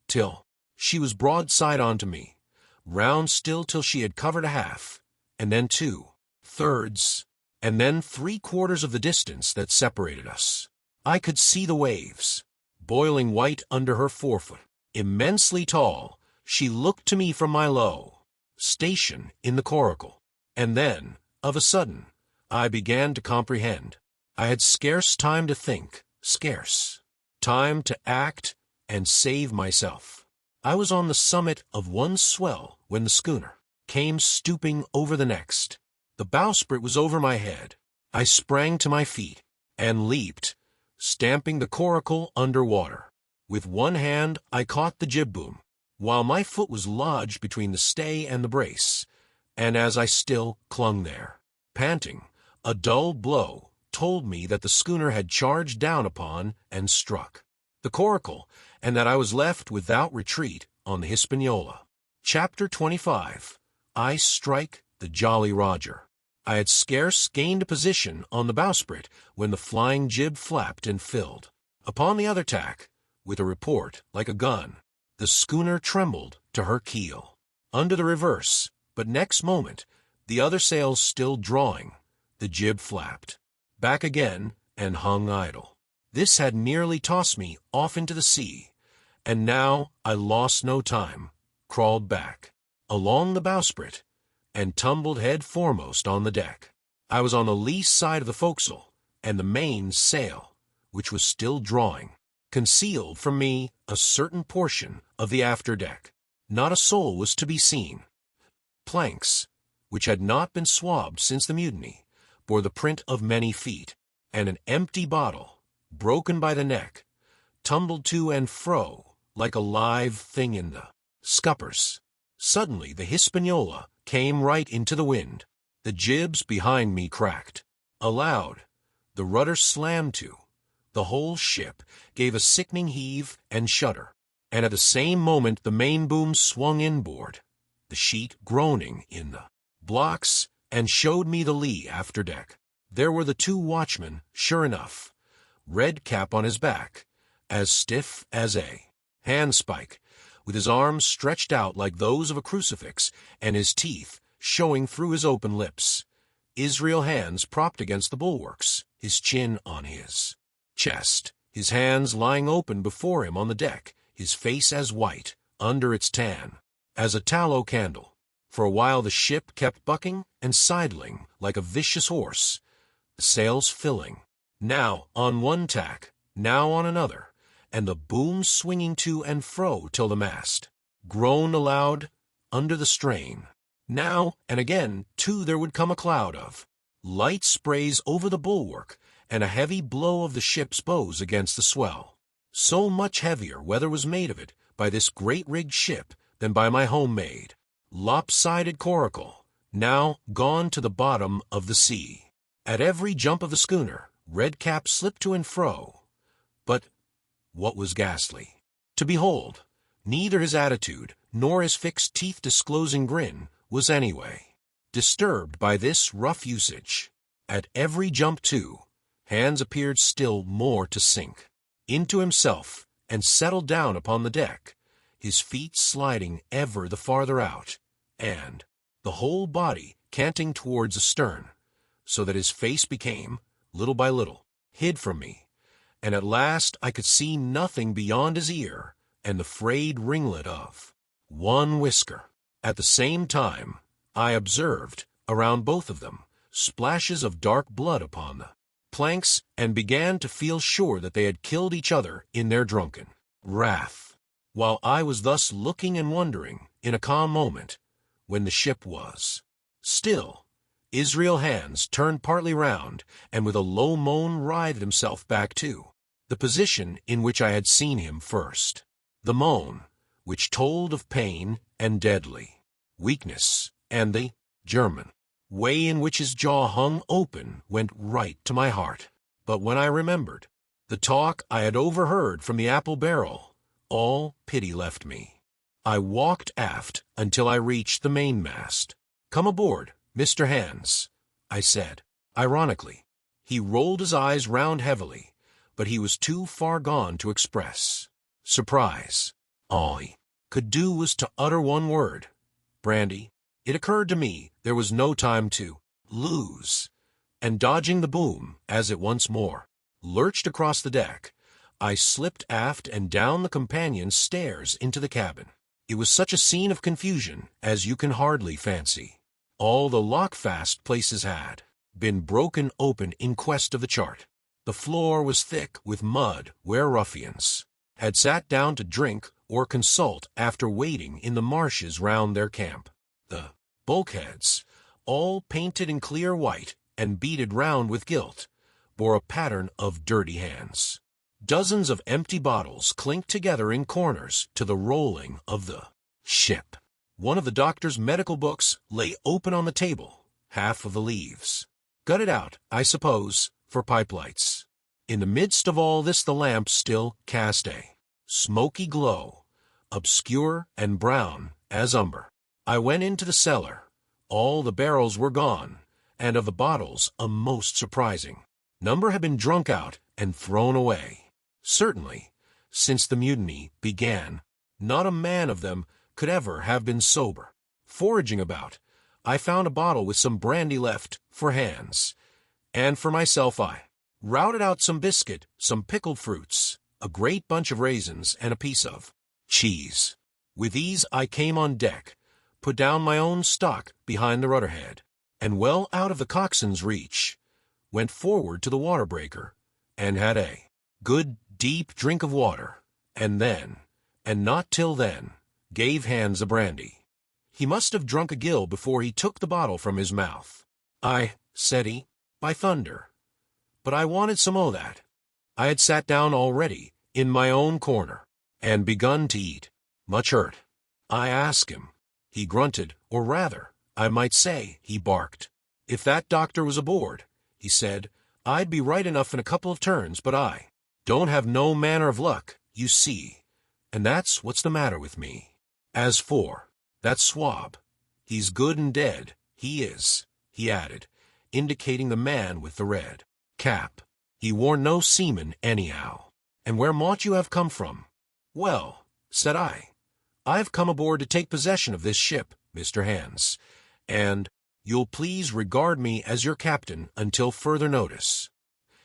[SPEAKER 1] till she was broadside onto me, round still till she had covered a half, and then 2/3, and then 3/4 of the distance that separated us. I could see the waves, boiling white under her forefoot. Immensely tall, she looked to me from my low station in the coracle, and then, of a sudden, I began to comprehend. I had scarce time to think, scarce time to act and save myself. I was on the summit of one swell when the schooner came stooping over the next. The bowsprit was over my head. I sprang to my feet and leaped, stamping the coracle under water. With one hand I caught the jib boom, while my foot was lodged between the stay and the brace, and as I still clung there, panting, a dull blow told me that the schooner had charged down upon and struck the coracle, and that I was left without retreat on the Hispaniola. Chapter 25. I Strike the Jolly Roger. I had scarce gained a position on the bowsprit when the flying jib flapped and filled. Upon the other tack, with a report like a gun, the schooner trembled to her keel. Under the reverse, but next moment, the other sails still drawing, the jib flapped back again and hung idle. This had nearly tossed me off into the sea, and now I lost no time, crawled back along the bowsprit, and tumbled head foremost on the deck. I was on the lee side of the forecastle, and the main sail, which was still drawing, concealed from me a certain portion of the after deck. Not a soul was to be seen. Planks, which had not been swabbed since the mutiny, bore the print of many feet, and an empty bottle, broken by the neck, tumbled to and fro like a live thing in the scuppers. Suddenly the Hispaniola came right into the wind. The jibs behind me cracked. Aloud, the rudder slammed to. The whole ship gave a sickening heave and shudder, and at the same moment the main boom swung inboard, the sheet groaning in the blocks, and showed me the lee after deck. There were the 2 watchmen, sure enough, red cap on his back, as stiff as a handspike, with his arms stretched out like those of a crucifix, and his teeth showing through his open lips. Israel hands propped against the bulwarks, his chin on his chest, his hands lying open before him on the deck, his face as white, under its tan, as a tallow candle. For a while the ship kept bucking and sidling like a vicious horse, the sails filling, now on one tack, now on another, and the boom swinging to and fro till the mast groaned aloud under the strain. Now and again, too, there would come a cloud of light sprays over the bulwark, and a heavy blow of the ship's bows against the swell. So much heavier weather was made of it by this great-rigged ship than by my homemade, lopsided coracle, now gone to the bottom of the sea. At every jump of the schooner, Redcap slipped to and fro, but what was ghastly to behold, neither his attitude nor his fixed teeth-disclosing grin, was anyway disturbed by this rough usage. At every jump, too, Hans appeared still more to sink into himself and settle down upon the deck, his feet sliding ever the farther out, and the whole body canting towards the stern, so that his face became, little by little, hid from me, and at last I could see nothing beyond his ear and the frayed ringlet of one whisker. At the same time, I observed, around both of them, splashes of dark blood upon the planks, and began to feel sure that they had killed each other in their drunken wrath. While I was thus looking and wondering, in a calm moment, when the ship was still, Israel Hands turned partly round, and with a low moan writhed himself back to the position in which I had seen him first. The moan, which told of pain and deadly weakness, and the German way in which his jaw hung open, went right to my heart. But when I remembered the talk I had overheard from the apple barrel, all pity left me. I walked aft until I reached the mainmast. "Come aboard, Mr. Hands," I said, ironically. He rolled his eyes round heavily, but he was too far gone to express surprise. All he could do was to utter one word, "Brandy." It occurred to me there was no time to lose, and dodging the boom as it once more lurched across the deck, I slipped aft and down the companion stairs into the cabin. It was such a scene of confusion as you can hardly fancy. All the lock-fast places had been broken open in quest of the chart. The floor was thick with mud where ruffians had sat down to drink or consult after waiting in the marshes round their camp. The bulkheads, all painted in clear white and beaded round with gilt, bore a pattern of dirty hands. Dozens of empty bottles clinked together in corners to the rolling of the ship. One of the doctor's medical books lay open on the table, half of the leaves gutted out, I suppose, for pipe lights. In the midst of all this the lamp still cast a smoky glow, obscure and brown as umber. I went into the cellar. All the barrels were gone, and of the bottles a most surprising number had been drunk out and thrown away. Certainly, since the mutiny began, not a man of them could ever have been sober. Foraging about, I found a bottle with some brandy left for Hans, and for myself I routed out some biscuit, some pickled fruits, a great bunch of raisins, and a piece of cheese. With these I came on deck, put down my own stock behind the rudderhead, and well out of the coxswain's reach, went forward to the water breaker, and had a good deep drink of water, and then, and not till then, gave Hans a brandy. He must have drunk a gill before he took the bottle from his mouth. Said he, "By thunder, but I wanted some o' that." I had sat down already in my own corner, and begun to eat, much hurt. I asked him. He grunted, or rather, I might say, he barked. If that doctor was aboard, he said, I'd be right enough in a couple of turns, but I don't have no manner of luck, you see, and that's what's the matter with me. As for that swab, he's good and dead, he is, he added, indicating the man with the red cap. He wore no seaman anyhow. And where mought you have come from? Well, said I, I've come aboard to take possession of this ship, Mr. Hands, and you'll please regard me as your captain until further notice.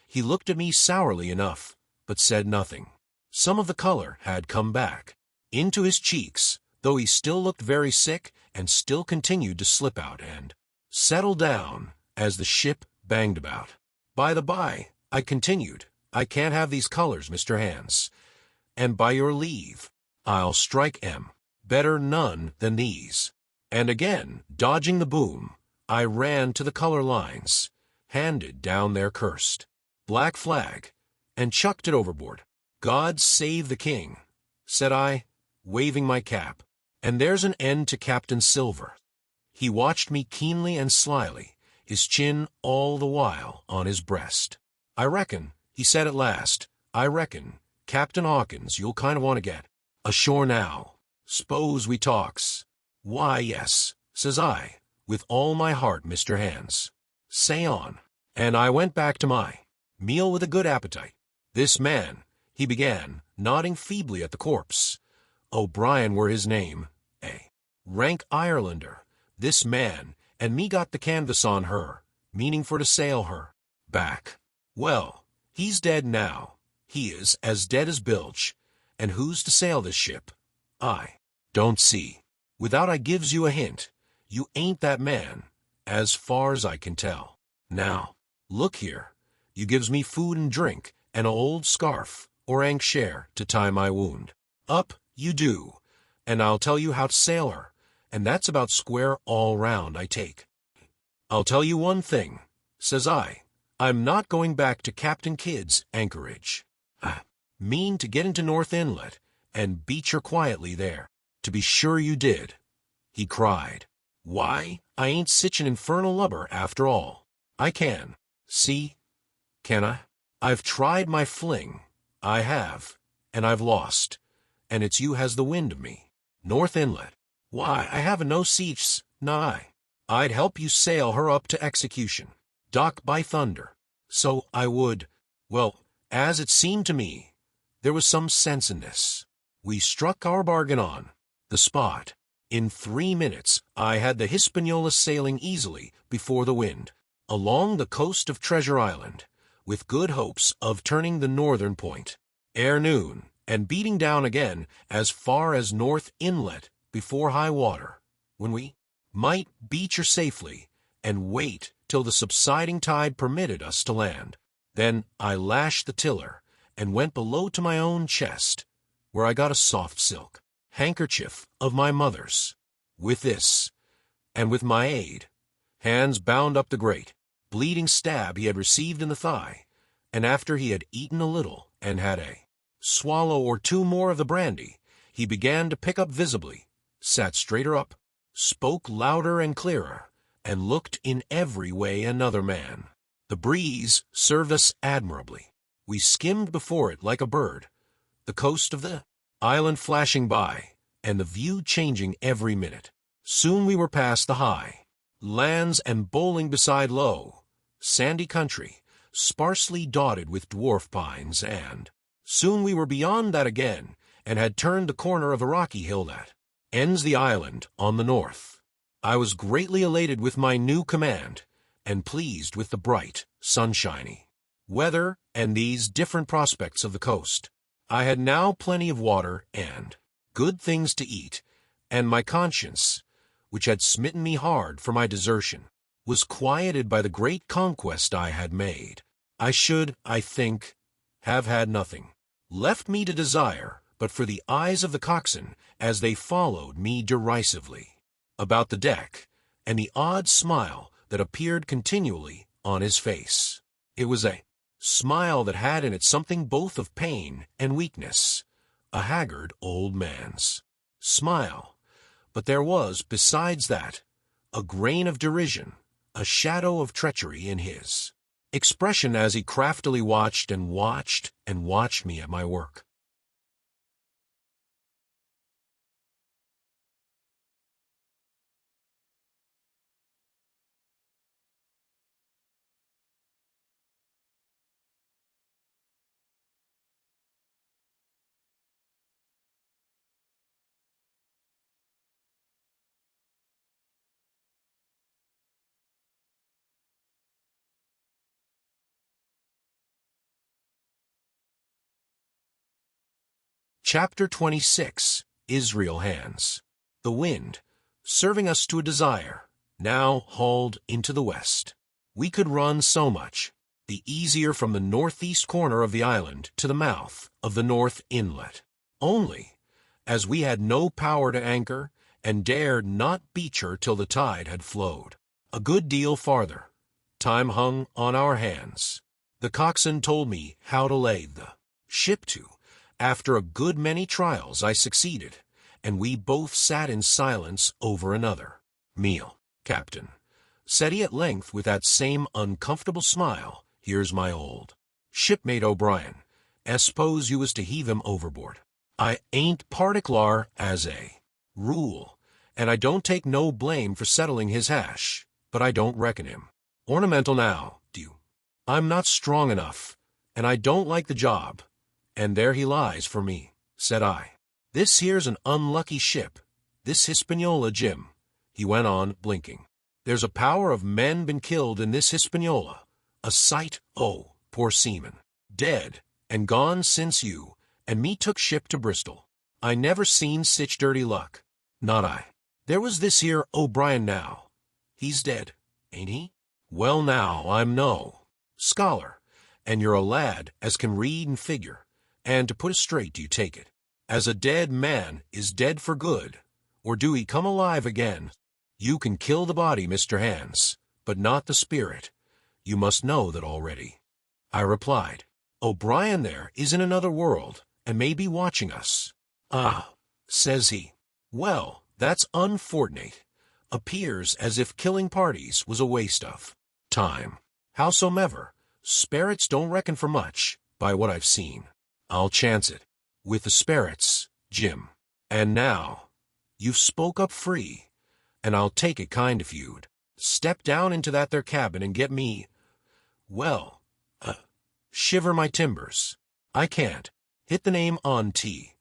[SPEAKER 1] He looked at me sourly enough, but said nothing. Some of the color had come back into his cheeks, though he still looked very sick and still continued to slip out and settle down as the ship banged about. By the by, I continued, I can't have these colors, Mr. Hands, and by your leave, I'll strike 'em. Better none than these. And again, dodging the boom, I ran to the color lines, handed down their cursed black flag, and chucked it overboard. God save the king, said I, waving my cap, and there's an end to Captain Silver. He watched me keenly and slyly, his chin all the while on his breast. I reckon, he said at last, I reckon, Captain Hawkins, you'll kind of want to get ashore now. S'pose we talks. Why, yes, says I, with all my heart, Mr. Hands. Say on. And I went back to my meal with a good appetite. This man, he began, nodding feebly at the corpse. O'Brien were his name, a rank Irelander. This man, and me got the canvas on her, meaning for to sail her back. Well, he's dead now. He is as dead as bilge. And who's to sail this ship? I don't see. Without I gives you a hint, you ain't that man, as far as I can tell. Now, look here. You gives me food and drink, and a old scarf, or ankshere, to tie my wound. Up, you do, and I'll tell you how to sail her, and that's about square all round, I take. I'll tell you one thing, says I. I'm not going back to Captain Kidd's anchorage. I mean to get into North Inlet, and beach her quietly there. To be sure you did, he cried. Why, I ain't sich an infernal lubber after all. I can. See? Can I? I've tried my fling. I have. And I've lost. And it's you has the wind of me. North Inlet. Why, I haven't no seats, nigh. I'd help you sail her up to execution. Dock by thunder. So I would. Well, as it seemed to me, there was some sense in this. We struck our bargain on the spot. In 3 minutes, I had the Hispaniola sailing easily before the wind, along the coast of Treasure Island, with good hopes of turning the northern point ere noon, and beating down again as far as North Inlet before high water, when we might beach her safely and wait till the subsiding tide permitted us to land. Then I lashed the tiller and went below to my own chest, where I got a soft silk handkerchief of my mother's. With this, and with my aid, Hans bound up the great, bleeding stab he had received in the thigh, and after he had eaten a little and had a swallow or two more of the brandy, he began to pick up visibly, sat straighter up, spoke louder and clearer, and looked in every way another man. The breeze served us admirably. We skimmed before it like a bird, the coast of the island flashing by, and the view changing every minute. Soon we were past the high lands and bowling beside low, sandy country, sparsely dotted with dwarf pines, and soon we were beyond that again, and had turned the corner of a rocky hill that ends the island on the north. I was greatly elated with my new command, and pleased with the bright, sunshiny weather and these different prospects of the coast. I had now plenty of water and good things to eat, and my conscience, which had smitten me hard for my desertion, was quieted by the great conquest I had made. I should, I think, have had nothing left me to desire but for the eyes of the coxswain as they followed me derisively about the deck, and the odd smile that appeared continually on his face. It was a smile that had in it something both of pain and weakness, a haggard old man's smile, but there was, besides that, a grain of derision, a shadow of treachery in his expression as he craftily watched and watched and watched me at my work. Chapter 26. Israel Hands. The wind, serving us to a desire, now hauled into the west. We could run so much, the easier from the northeast corner of the island to the mouth of the North Inlet. Only, as we had no power to anchor, and dared not beach her till the tide had flowed a good deal farther, time hung on our hands. The coxswain told me how to lay the ship to. After a good many trials I succeeded, and we both sat in silence over another meal. Captain, said he at length with that same uncomfortable smile, here's my old shipmate O'Brien. S'pose you was to heave him overboard. I ain't particular as a rule, and I don't take no blame for settling his hash, but I don't reckon him ornamental now, do you? I'm not strong enough, and I don't like the job, and there he lies for me, said I. This here's an unlucky ship, this Hispaniola, Jim, he went on, blinking. There's a power of men been killed in this Hispaniola, a sight, oh, poor seaman, dead, and gone since you and me took ship to Bristol. I never seen sich dirty luck, not I. There was this here O'Brien now. He's dead, ain't he? Well now, I'm no scholar, and you're a lad as can read and figure, and to put it straight do you take it, as a dead man is dead for good, or do he come alive again? You can kill the body, Mr. Hans, but not the spirit. You must know that already. I replied, O'Brien there is in another world, and may be watching us. Ah, says he. Well, that's unfortunate. Appears as if killing parties was a waste of time. Howsomever, sperits don't reckon for much, by what I've seen. I'll chance it. With the sperits, Jim. And now, you've spoke up free, and I'll take it kind if you'd step down into that there cabin and get me, well, shiver my timbers. I can't. Hit the name on tea.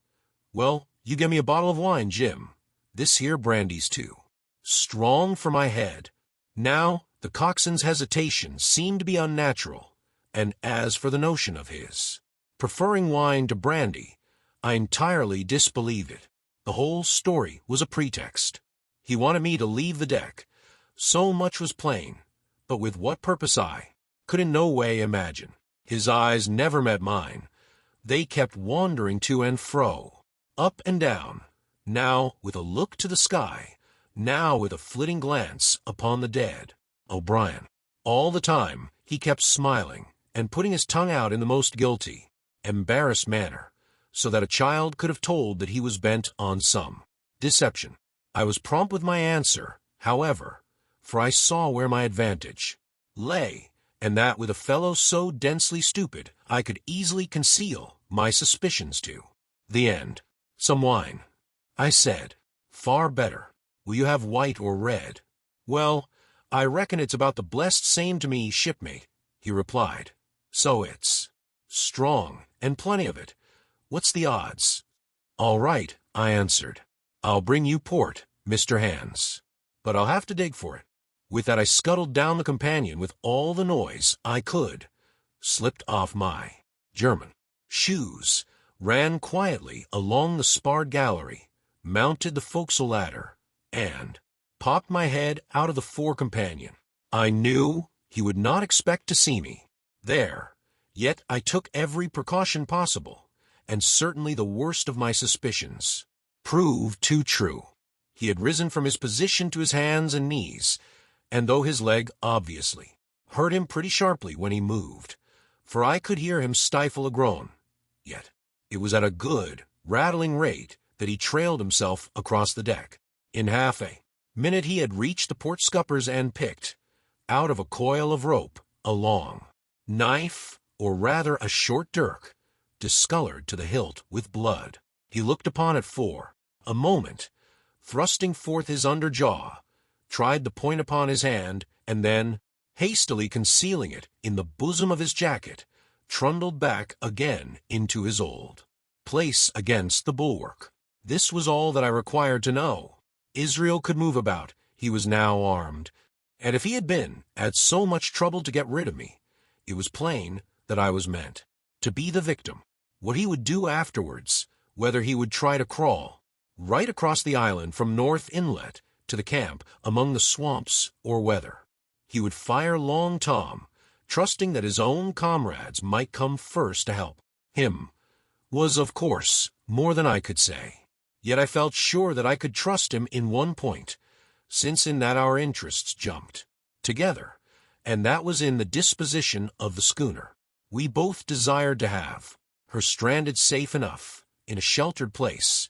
[SPEAKER 1] Well, you give me a bottle of wine, Jim. This here brandy's too strong for my head. Now, the coxswain's hesitation seemed to be unnatural, and as for the notion of his preferring wine to brandy, I entirely disbelieved it. The whole story was a pretext. He wanted me to leave the deck. So much was plain, but with what purpose I could in no way imagine. His eyes never met mine. They kept wandering to and fro, up and down, now with a look to the sky, now with a flitting glance upon the dead O'Brien. All the time he kept smiling and putting his tongue out in the most guilty, embarrassed manner, so that a child could have told that he was bent on some deception. I was prompt with my answer, however, for I saw where my advantage lay, and that with a fellow so densely stupid I could easily conceal my suspicions to the end. Some wine, I said. Far better. Will you have white or red? Well, I reckon it's about the blessed same to me, shipmate, he replied. So it's strong, and plenty of it. What's the odds? All right, I answered. I'll bring you port, Mr. Hans, but I'll have to dig for it. With that I scuttled down the companion with all the noise I could, slipped off my German shoes, ran quietly along the sparred gallery, mounted the forecastle ladder, and popped my head out of the fore companion. I knew he would not expect to see me there, yet I took every precaution possible, and certainly the worst of my suspicions proved too true. He had risen from his position to his hands and knees, and though his leg obviously hurt him pretty sharply when he moved, for I could hear him stifle a groan, yet it was at a good, rattling rate that he trailed himself across the deck. In half a minute he had reached the port scuppers and picked, out of a coil of rope, a long knife, or rather a short dirk, discolored to the hilt with blood. He looked upon it for a moment, thrusting forth his under jaw, tried the point upon his hand, and then, hastily concealing it in the bosom of his jacket, trundled back again into his old place against the bulwark. This was all that I required to know. Israel could move about. He was now armed, and if he had been at so much trouble to get rid of me, it was plain that I was meant to be the victim. What he would do afterwards, whether he would try to crawl right across the island from North Inlet to the camp among the swamps, or whether he would fire Long Tom, trusting that his own comrades might come first to help him, was, of course, more than I could say. Yet I felt sure that I could trust him in one point, since in that our interests jumped together, and that was in the disposition of the schooner. We both desired to have her stranded safe enough in a sheltered place,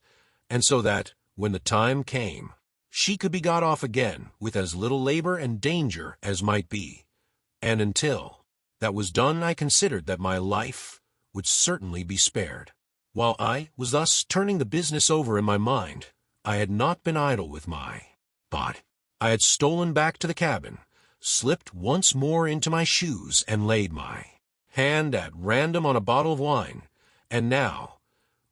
[SPEAKER 1] and so that, when the time came, she could be got off again with as little labor and danger as might be. And until that was done, I considered that my life would certainly be spared. While I was thus turning the business over in my mind, I had not been idle with my bot. I had stolen back to the cabin, slipped once more into my shoes, and laid my hand at random on a bottle of wine. And now,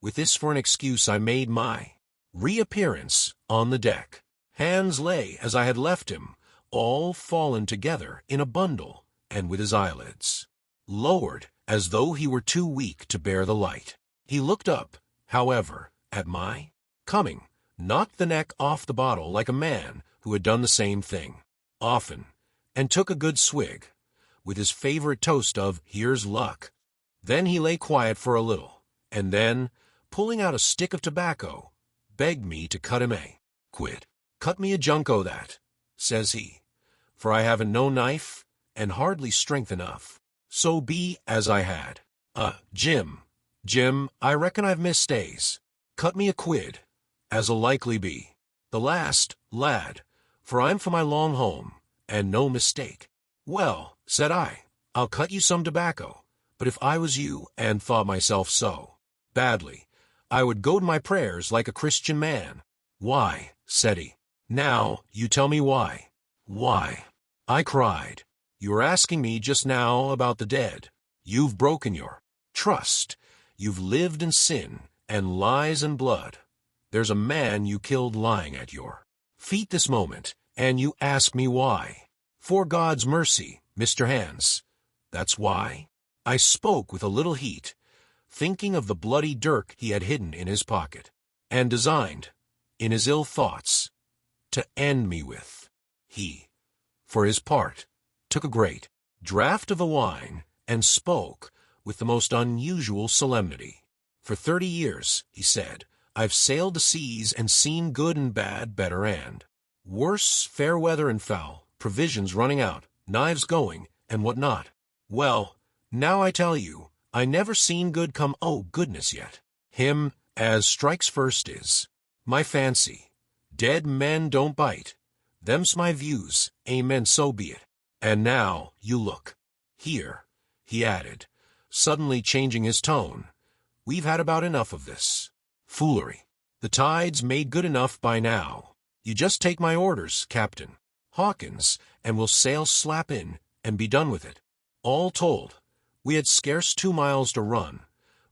[SPEAKER 1] with this for an excuse, I made my reappearance on the deck. Hans lay as I had left him, all fallen together in a bundle, and with his eyelids lowered as though he were too weak to bear the light. He looked up, however, at my coming, knocked the neck off the bottle like a man who had done the same thing often, and took a good swig, with his favorite toast of "Here's luck." Then he lay quiet for a little, and then, pulling out a stick of tobacco, begged me to cut him a quid. "Cut me a junco that," says he, "for I haven't no knife, and hardly strength enough. So be as I had. Jim, I reckon I've missed days. Cut me a quid, as'll likely be the last, lad, for I'm for my long home, and no mistake." "Well," said I, "I'll cut you some tobacco, but if I was you, and thought myself so badly, I would go to my prayers like a Christian man." "Why?" said he. "Now, you tell me why." "Why?" I cried. "You were asking me just now about the dead. You've broken your trust. You've lived in sin, and lies and blood. There's a man you killed lying at your feet this moment, and you ask me why. For God's mercy, Mr. Hans, that's why." I spoke with a little heat, thinking of the bloody dirk he had hidden in his pocket, and designed, in his ill thoughts, to end me with. He, for his part, took a great draught of the wine, and spoke with the most unusual solemnity. "For 30 years," he said, "I've sailed the seas and seen good and bad, better and worse, fair weather and foul, provisions running out, knives going, and what not. Well, now I tell you, I never seen good come goodness yet. Him as strikes first is my fancy. Dead men don't bite. Them's my views, amen, so be it. And now, you look here," he added, suddenly changing his tone. "We've had about enough of this foolery. The tide's made good enough by now. You just take my orders, Captain Hawkins, and we'll sail slap in and be done with it." All told, we had scarce 2 miles to run,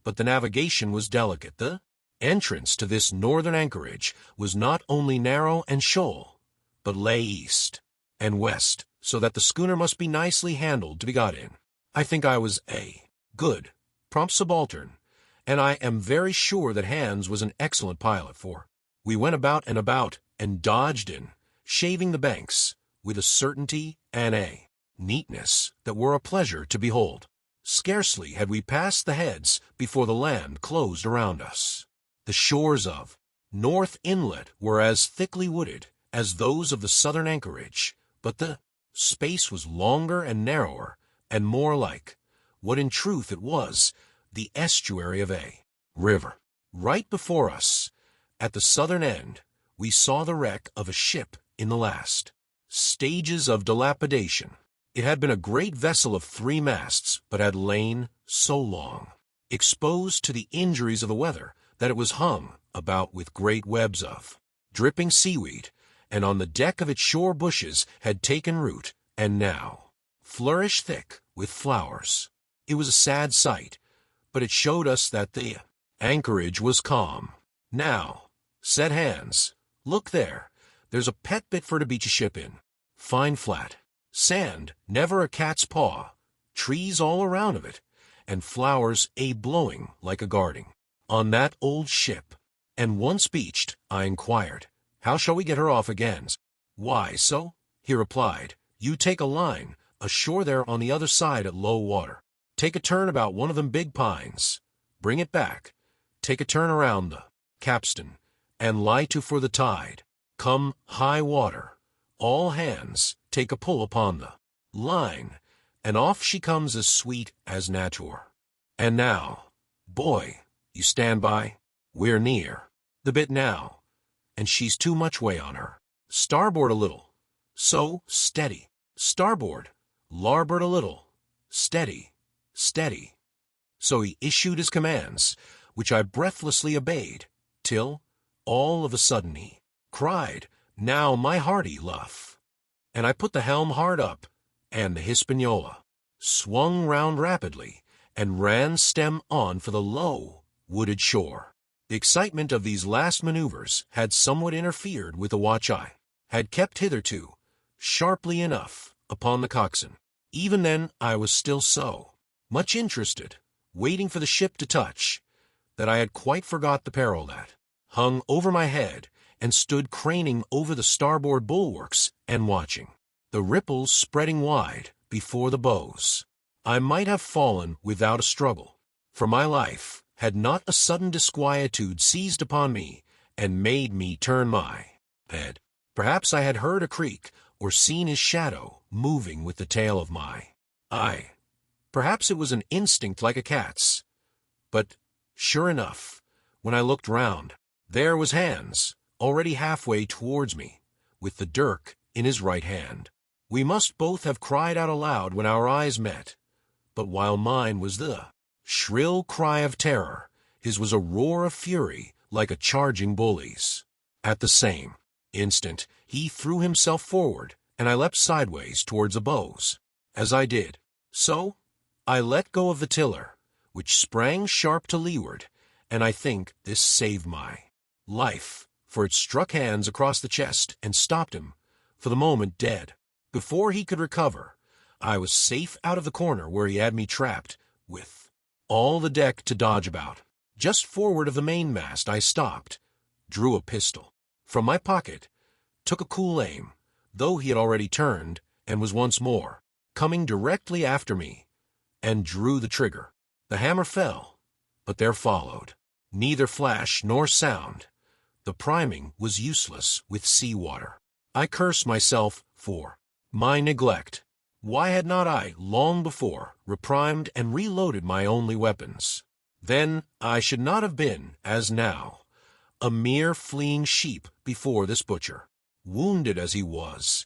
[SPEAKER 1] but the navigation was delicate. The entrance to this northern anchorage was not only narrow and shoal, but lay east and west, so that the schooner must be nicely handled to be got in. I think I was a good, prompt subaltern, and I am very sure that Hans was an excellent pilot, for we went about and dodged in, shaving the banks, with a certainty and a neatness that were a pleasure to behold. Scarcely had we passed the heads before the land closed around us. The shores of North Inlet were as thickly wooded as those of the southern anchorage, but the space was longer and narrower, and more like what in truth it was, the estuary of a river. Right before us, at the southern end, we saw the wreck of a ship in the last stages of dilapidation. It had been a great vessel of 3 masts, but had lain so long, exposed to the injuries of the weather, that it was hung about with great webs of dripping seaweed, and on the deck of its shore bushes had taken root, and now flourished thick with flowers. It was a sad sight, but it showed us that the anchorage was calm. "Now," said Hans, "look there. There's a pet bit for to beach a ship in. Fine flat sand, never a cat's paw, trees all around of it, and flowers blowing like a garding. On that old ship, and once beached, I inquired, how shall we get her off again? "Why, so," he replied, "you take a line, ashore there on the other side at low water. Take a turn about one of them big pines, bring it back, take a turn around the capstan, and lie to for the tide. Come high water, all hands take a pull upon the line, and off she comes as sweet as natur. And now, boy, you stand by. We're near the bit now, and she's too much way on her. Starboard a little. So, steady. Starboard. Larboard a little. Steady. Steady." So he issued his commands, which I breathlessly obeyed, till, All of a sudden he cried, "Now my hearty luff!" And I put the helm hard up, and the Hispaniola swung round rapidly and ran stem on for the low, wooded shore. The excitement of these last maneuvers had somewhat interfered with the watch I had kept hitherto, sharply enough, upon the coxswain. Even then I was still so much interested, waiting for the ship to touch, that I had quite forgot the peril that hung over my head, and stood craning over the starboard bulwarks and watching the ripples spreading wide before the bows. I might have fallen without a struggle, for my life had not a sudden disquietude seized upon me and made me turn my head. Perhaps I had heard a creak or seen his shadow moving with the tail of my eye. Perhaps it was an instinct like a cat's. But, sure enough, when I looked round, there was Hans, already halfway towards me, with the dirk in his right hand. We must both have cried out aloud when our eyes met, but while mine was the shrill cry of terror, his was a roar of fury like a charging bully's. At the same instant he threw himself forward, and I leapt sideways towards the bows. As I did so, I let go of the tiller, which sprang sharp to leeward, and I think this saved my life, for it struck Hans across the chest and stopped him, for the moment, dead. Before he could recover, I was safe out of the corner where he had me trapped, with all the deck to dodge about. Just forward of the mainmast I stopped, drew a pistol from my pocket, took a cool aim, though he had already turned and was once more coming directly after me, and drew the trigger. The hammer fell, but there followed neither flash nor sound. The priming was useless with sea water. I cursed myself for my neglect. Why had not I long before reprimed and reloaded my only weapons? Then I should not have been, as now, a mere fleeing sheep before this butcher. Wounded as he was,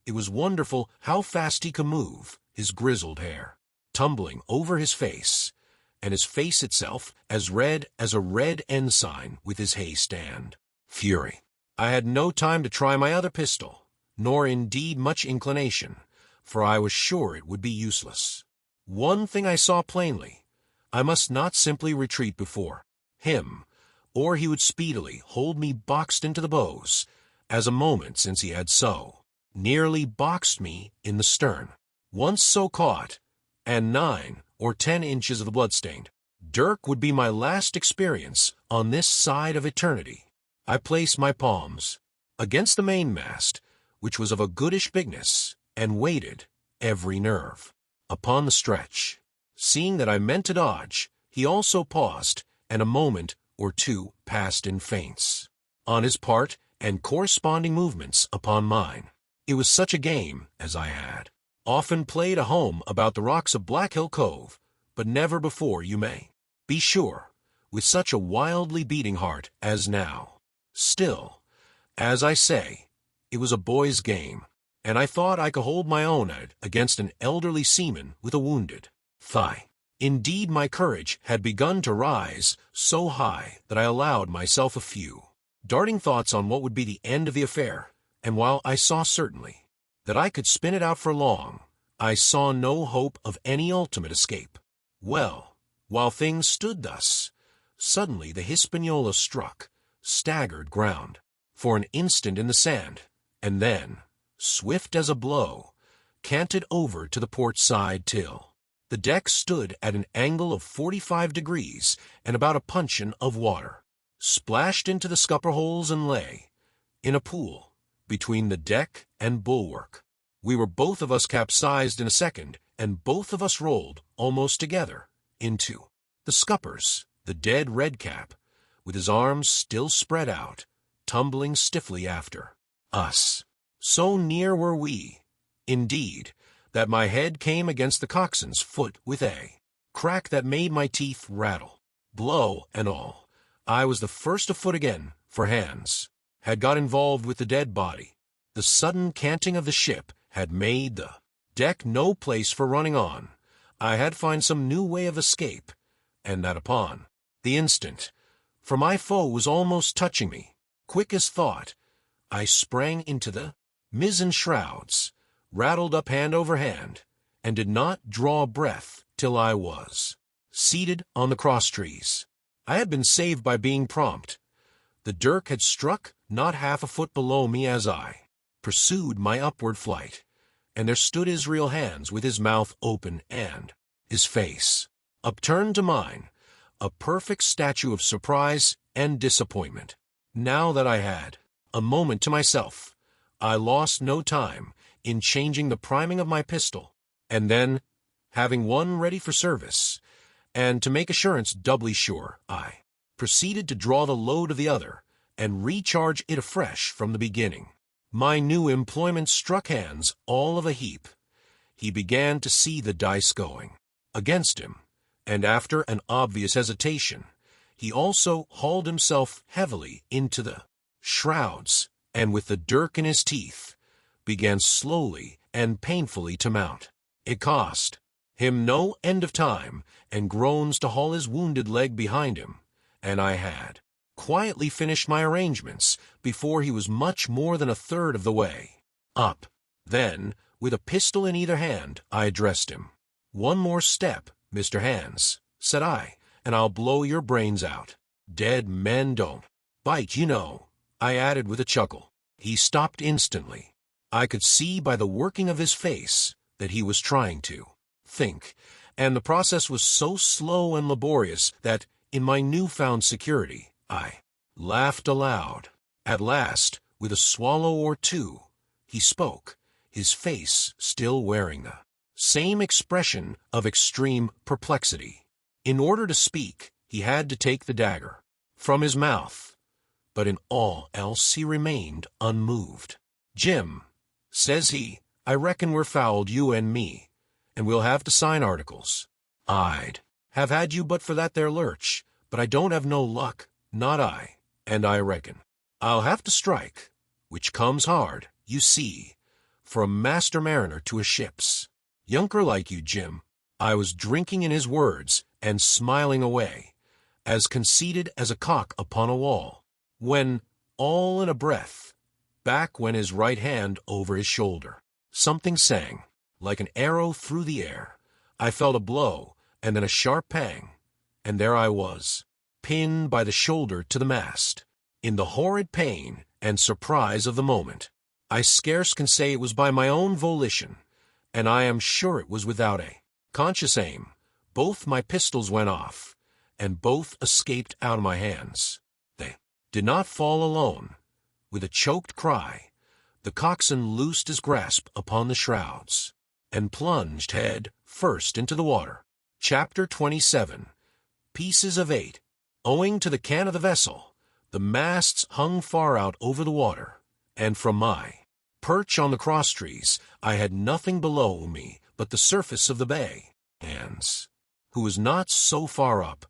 [SPEAKER 1] it was wonderful how fast he could move, his grizzled hair tumbling over his face, and his face itself as red as a red ensign with his haste and fury. I had no time to try my other pistol, nor indeed much inclination, for I was sure it would be useless. One thing I saw plainly: I must not simply retreat before him, or he would speedily hold me boxed into the bows, as a moment since he had so nearly boxed me in the stern. Once so caught, and 9 or 10 inches of the bloodstained dirk would be my last experience on this side of eternity. I placed my palms against the mainmast, which was of a goodish bigness, and waited, every nerve upon the stretch. Seeing that I meant to dodge, he also paused, and a moment or two passed in feints on his part and corresponding movements upon mine. It was such a game as I had often played at home about the rocks of Black Hill Cove, but never before, you may be sure, with such a wildly beating heart as now. Still, as I say, it was a boy's game, and I thought I could hold my own at it against an elderly seaman with a wounded thigh. Indeed, my courage had begun to rise so high that I allowed myself a few darting thoughts on what would be the end of the affair, and while I saw certainly that I could spin it out for long, I saw no hope of any ultimate escape. Well, while things stood thus, suddenly the Hispaniola struck staggered ground for an instant in the sand, and then, swift as a blow, canted over to the port side till the deck stood at an angle of 45 degrees and about a puncheon of water, splashed into the scupper holes and lay in a pool between the deck and bulwark. We were both of us capsized in a second, and both of us rolled, almost together, into the scuppers, the dead redcap, with his arms still spread out, tumbling stiffly after us. So near were we, indeed, that my head came against the coxswain's foot with a crack that made my teeth rattle. Blow and all, I was the first afoot again, for Hans had got involved with the dead body. The sudden canting of the ship had made the deck no place for running on. I had to find some new way of escape, and that upon the instant, for my foe was almost touching me. Quick as thought, I sprang into the mizzen shrouds, rattled up hand over hand, and did not draw breath till I was seated on the crosstrees. I had been saved by being prompt. The dirk had struck not half a foot below me as I pursued my upward flight, and there stood Israel Hands with his mouth open and his face upturned to mine, a perfect statue of surprise and disappointment. Now that I had a moment to myself, I lost no time in changing the priming of my pistol, and then, having one ready for service, and to make assurance doubly sure, I proceeded to draw the load of the other and recharge it afresh from the beginning. My new employment struck Hands all of a heap. He began to see the dice going against him, and after an obvious hesitation, he also hauled himself heavily into the shrouds, and with the dirk in his teeth, began slowly and painfully to mount. It cost him no end of time and groans to haul his wounded leg behind him, and I had quietly finished my arrangements before he was much more than a third of the way up. Then, with a pistol in either hand, I addressed him. "One more step, Mr. Hands," said I, "and I'll blow your brains out. Dead men don't bite, you know," I added with a chuckle. He stopped instantly. I could see by the working of his face that he was trying to think, and the process was so slow and laborious that, in my newfound security, I laughed aloud. At last, with a swallow or two, he spoke, his face still wearing the same expression of extreme perplexity. In order to speak, he had to take the dagger from his mouth, but in all else he remained unmoved. "Jim," says he, "I reckon we're fouled, you and me, and we'll have to sign articles. I'd have had you but for that there lurch, but I don't have no luck, not I, and I reckon I'll have to strike, which comes hard, you see, for a master mariner to a ship's. Yunker like you, Jim." I was drinking in his words and smiling away, as conceited as a cock upon a wall, when, all in a breath, back went his right hand over his shoulder. Something sang, like an arrow through the air. I felt a blow, and then a sharp pang, and there I was, pinned by the shoulder to the mast. In the horrid pain and surprise of the moment, I scarce can say it was by my own volition, and I am sure it was without a conscious aim. Both my pistols went off, and both escaped out of my hands. They did not fall alone. With a choked cry, the coxswain loosed his grasp upon the shrouds, and plunged head first into the water. Chapter 27. Pieces of 8. Owing to the can of the vessel, the masts hung far out over the water, and from my perch on the crosstrees I had nothing below me but the surface of the bay. Hands, who was not so far up,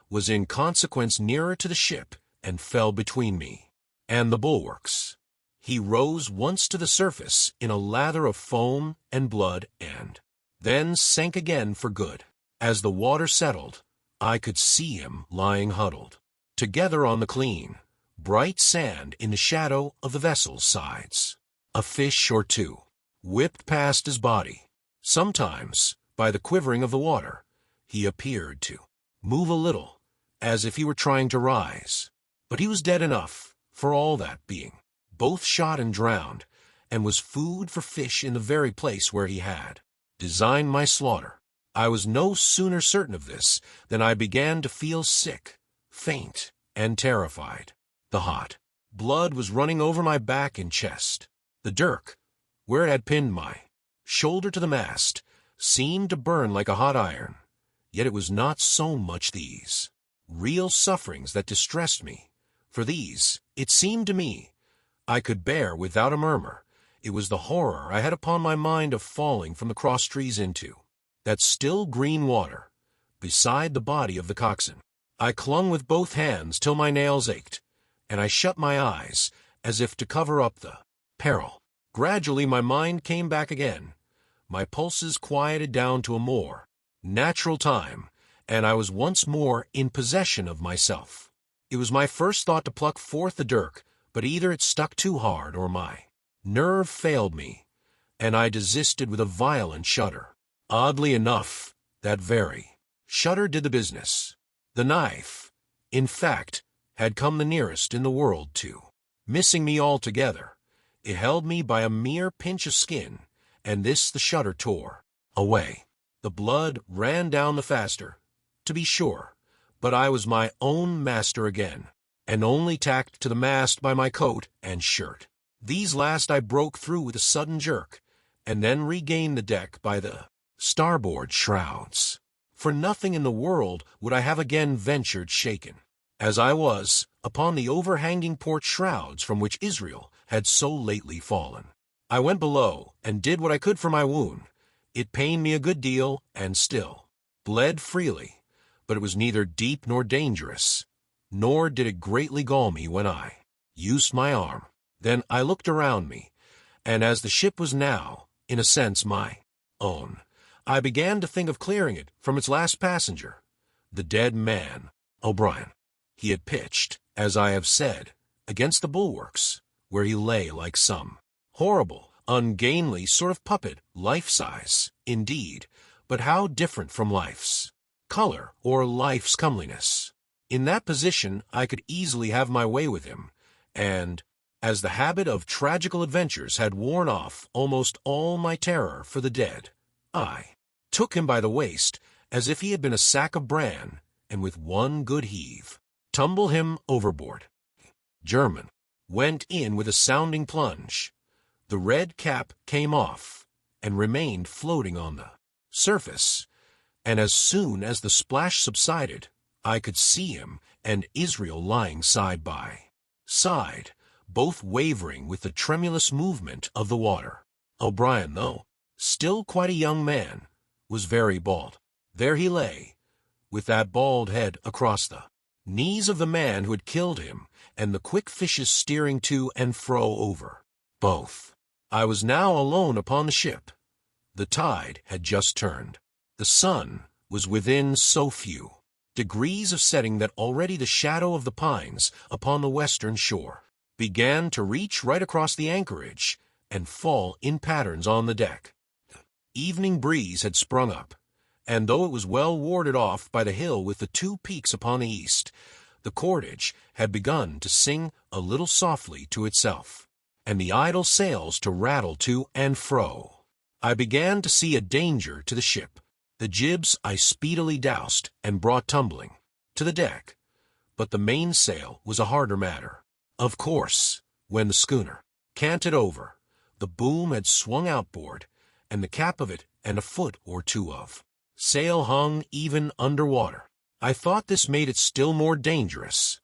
[SPEAKER 1] was in consequence nearer to the ship, and fell between me and the bulwarks. He rose once to the surface in a lather of foam and blood, and then sank again for good. As the water settled, I could see him lying huddled together on the clean, bright sand in the shadow of the vessel's sides. A fish or two whipped past his body. Sometimes, by the quivering of the water, he appeared to move a little, as if he were trying to rise. But he was dead enough, for all that, being both shot and drowned, and was food for fish in the very place where he had designed my slaughter. I was no sooner certain of this than I began to feel sick, faint, and terrified. The hot blood was running over my back and chest. The dirk, where it had pinned my shoulder to the mast, seemed to burn like a hot iron. Yet it was not so much these real sufferings that distressed me, for these, it seemed to me, I could bear without a murmur. It was the horror I had upon my mind of falling from the crosstrees into that still green water, beside the body of the coxswain. I clung with both hands till my nails ached, and I shut my eyes as if to cover up the peril. Gradually my mind came back again. My pulses quieted down to a more natural time, and I was once more in possession of myself. It was my first thought to pluck forth the dirk, but either it stuck too hard or my nerve failed me, and I desisted with a violent shudder. Oddly enough, that very shudder did the business. The knife, in fact, had come the nearest in the world to missing me altogether. It held me by a mere pinch of skin, and this the shudder tore away. The blood ran down the faster, to be sure, but I was my own master again, and only tacked to the mast by my coat and shirt. These last I broke through with a sudden jerk, and then regained the deck by the starboard shrouds. For nothing in the world would I have again ventured shaken, as I was, upon the overhanging port shrouds from which Israel had so lately fallen. I went below, and did what I could for my wound. It pained me a good deal, and still bled freely, but it was neither deep nor dangerous, nor did it greatly gall me when I used my arm. Then I looked around me, and as the ship was now, in a sense, my own, I began to think of clearing it from its last passenger, the dead man, O'Brien. He had pitched, as I have said, against the bulwarks, where he lay like some horrible, ungainly sort of puppet, life-size, indeed, but how different from life's color or life's comeliness. In that position I could easily have my way with him, and, as the habit of tragical adventures had worn off almost all my terror for the dead, I took him by the waist as if he had been a sack of bran, and with one good heave, tumble him overboard. German went in with a sounding plunge. The red cap came off, and remained floating on the surface, and as soon as the splash subsided, I could see him and Israel lying side by side, both wavering with the tremulous movement of the water. O'Brien, though still quite a young man, was very bald. There he lay, with that bald head across the knees of the man who had killed him, and the quick fishes steering to and fro over both. I was now alone upon the ship. The tide had just turned. The sun was within so few degrees of setting that already the shadow of the pines upon the western shore began to reach right across the anchorage and fall in patterns on the deck. Evening breeze had sprung up, and though it was well warded off by the hill with the two peaks upon the east, the cordage had begun to sing a little softly to itself, and the idle sails to rattle to and fro. I began to see a danger to the ship. The jibs I speedily doused and brought tumbling to the deck, but the mainsail was a harder matter. Of course, when the schooner canted over, the boom had swung outboard, and the cap of it and a foot or two of sail hung even under water. I thought this made it still more dangerous,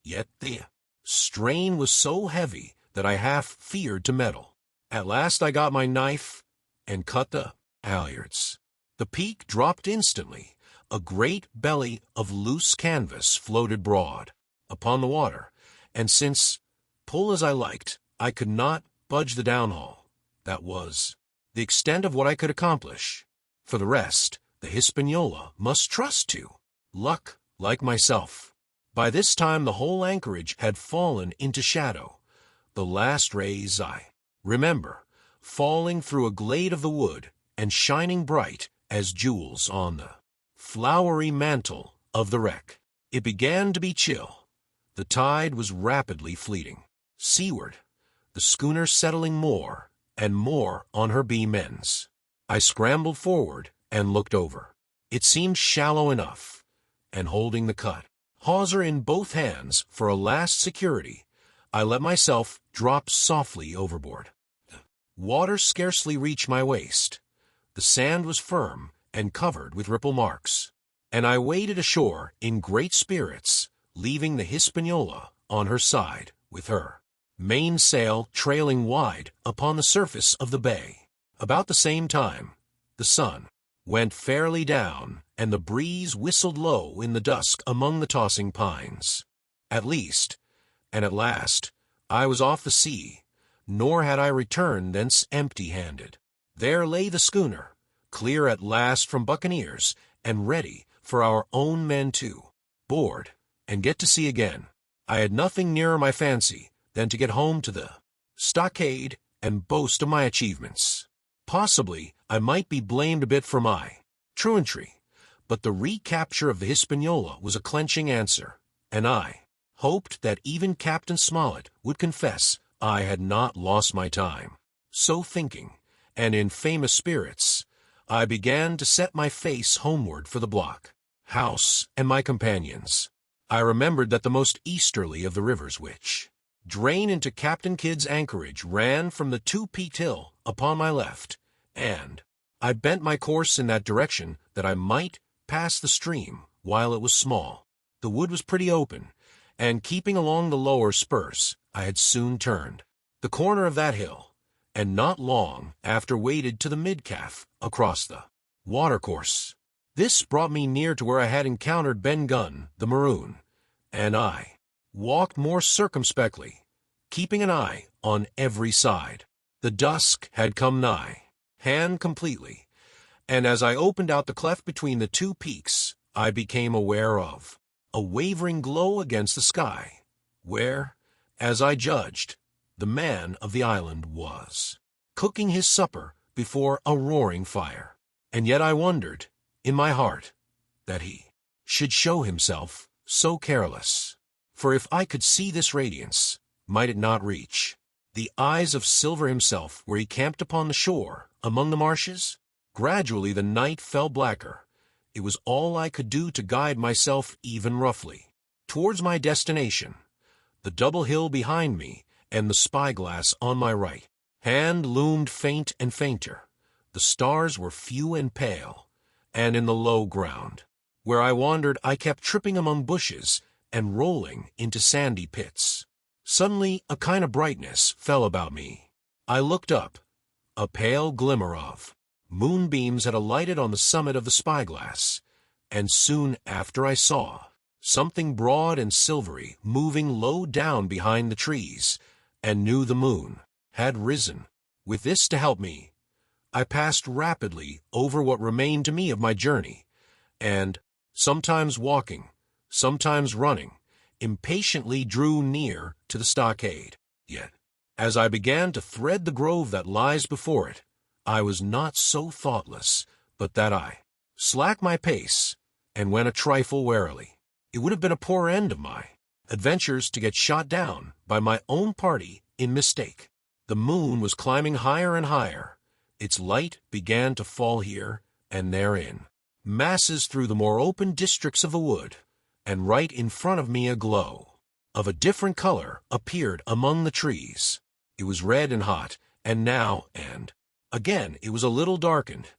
[SPEAKER 1] yet the strain was so heavy that I half feared to meddle. At last I got my knife and cut the halyards. The peak dropped instantly. A great belly of loose canvas floated broad upon the water, and since, pull as I liked, I could not budge the downhaul, that was the extent of what I could accomplish. For the rest, the Hispaniola must trust to luck, like myself. By this time the whole anchorage had fallen into shadow, the last rays, I remember, falling through a glade of the wood and shining bright as jewels on the flowery mantle of the wreck. It began to be chill. The tide was rapidly fleeting seaward, the schooner settling more and more on her beam ends. I scrambled forward and looked over. It seemed shallow enough, and holding the cut hawser in both hands for a last security, I let myself drop softly overboard. The water scarcely reached my waist. The sand was firm and covered with ripple marks, and I waded ashore in great spirits, leaving the Hispaniola on her side with her mainsail trailing wide upon the surface of the bay. About the same time, the sun went fairly down, and the breeze whistled low in the dusk among the tossing pines. At least, and at last, I was off the sea, nor had I returned thence empty-handed. There lay the schooner, clear at last from buccaneers, and ready for our own men to board and get to sea again. I had nothing nearer my fancy than to get home to the stockade and boast of my achievements. Possibly, I might be blamed a bit for my truantry, but the recapture of the Hispaniola was a clenching answer, and I hoped that even Captain Smollett would confess I had not lost my time. So thinking, and in famous spirits, I began to set my face homeward for the block house and my companions. I remembered that the most easterly of the rivers which drain into Captain Kidd's anchorage ran from the two-peaked hill upon my left, and I bent my course in that direction that I might pass the stream while it was small. The wood was pretty open, and keeping along the lower spurs, I had soon turned the corner of that hill, and not long after waded to the mid-calf across the watercourse. This brought me near to where I had encountered Ben Gunn, the maroon, and I walked more circumspectly, keeping an eye on every side. The dusk had come nigh, hand completely, and as I opened out the cleft between the two peaks, I became aware of a wavering glow against the sky, where, as I judged, the man of the island was cooking his supper before a roaring fire. And yet I wondered, in my heart, that he should show himself so careless. For if I could see this radiance, might it not reach the eyes of Silver himself where he camped upon the shore, among the marshes? Gradually the night fell blacker. It was all I could do to guide myself even roughly towards my destination, the double hill behind me and the spyglass on my right hand loomed faint and fainter. The stars were few and pale, and in the low ground, where I wandered, I kept tripping among bushes and rolling into sandy pits. Suddenly a kind of brightness fell about me. I looked up. A pale glimmer of moonbeams had alighted on the summit of the spyglass, and soon after I saw something broad and silvery moving low down behind the trees, and knew the moon had risen. With this to help me, I passed rapidly over what remained to me of my journey, and, sometimes walking, sometimes running, impatiently drew near to the stockade. Yet, as I began to thread the grove that lies before it, I was not so thoughtless but that I slacked my pace and went a trifle warily. It would have been a poor end of my adventures to get shot down by my own party in mistake. The moon was climbing higher and higher. Its light began to fall here and therein, masses through the more open districts of the wood, and right in front of me a glow of a different color appeared among the trees. It was red and hot, and now and again it was a little darkened,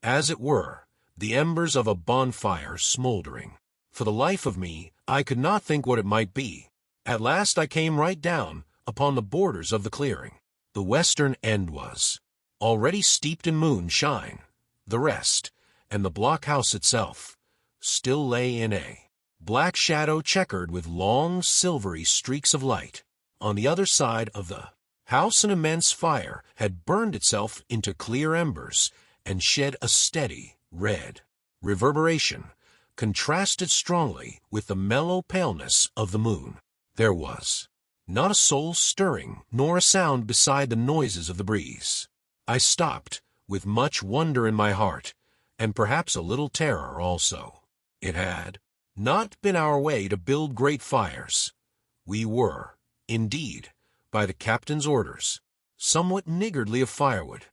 [SPEAKER 1] as it were, the embers of a bonfire smoldering. For the life of me, I could not think what it might be. At last I came right down upon the borders of the clearing. The western end was already steeped in moonshine. The rest, and the blockhouse itself, still lay in a black shadow checkered with long silvery streaks of light. On the other side of the house an immense fire had burned itself into clear embers and shed a steady red reverberation, contrasted strongly with the mellow paleness of the moon. There was not a soul stirring, nor a sound beside the noises of the breeze. I stopped, with much wonder in my heart, and perhaps a little terror also. It had not been our way to build great fires. We were, indeed, by the captain's orders, somewhat niggardly of firewood,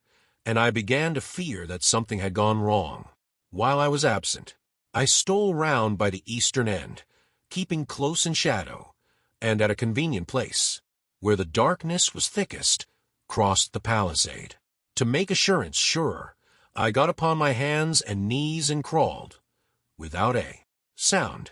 [SPEAKER 1] and I began to fear that something had gone wrong. While I was absent, I stole round by the eastern end, keeping close in shadow, and at a convenient place, where the darkness was thickest, crossed the palisade. To make assurance surer, I got upon my hands and knees and crawled, without a sound,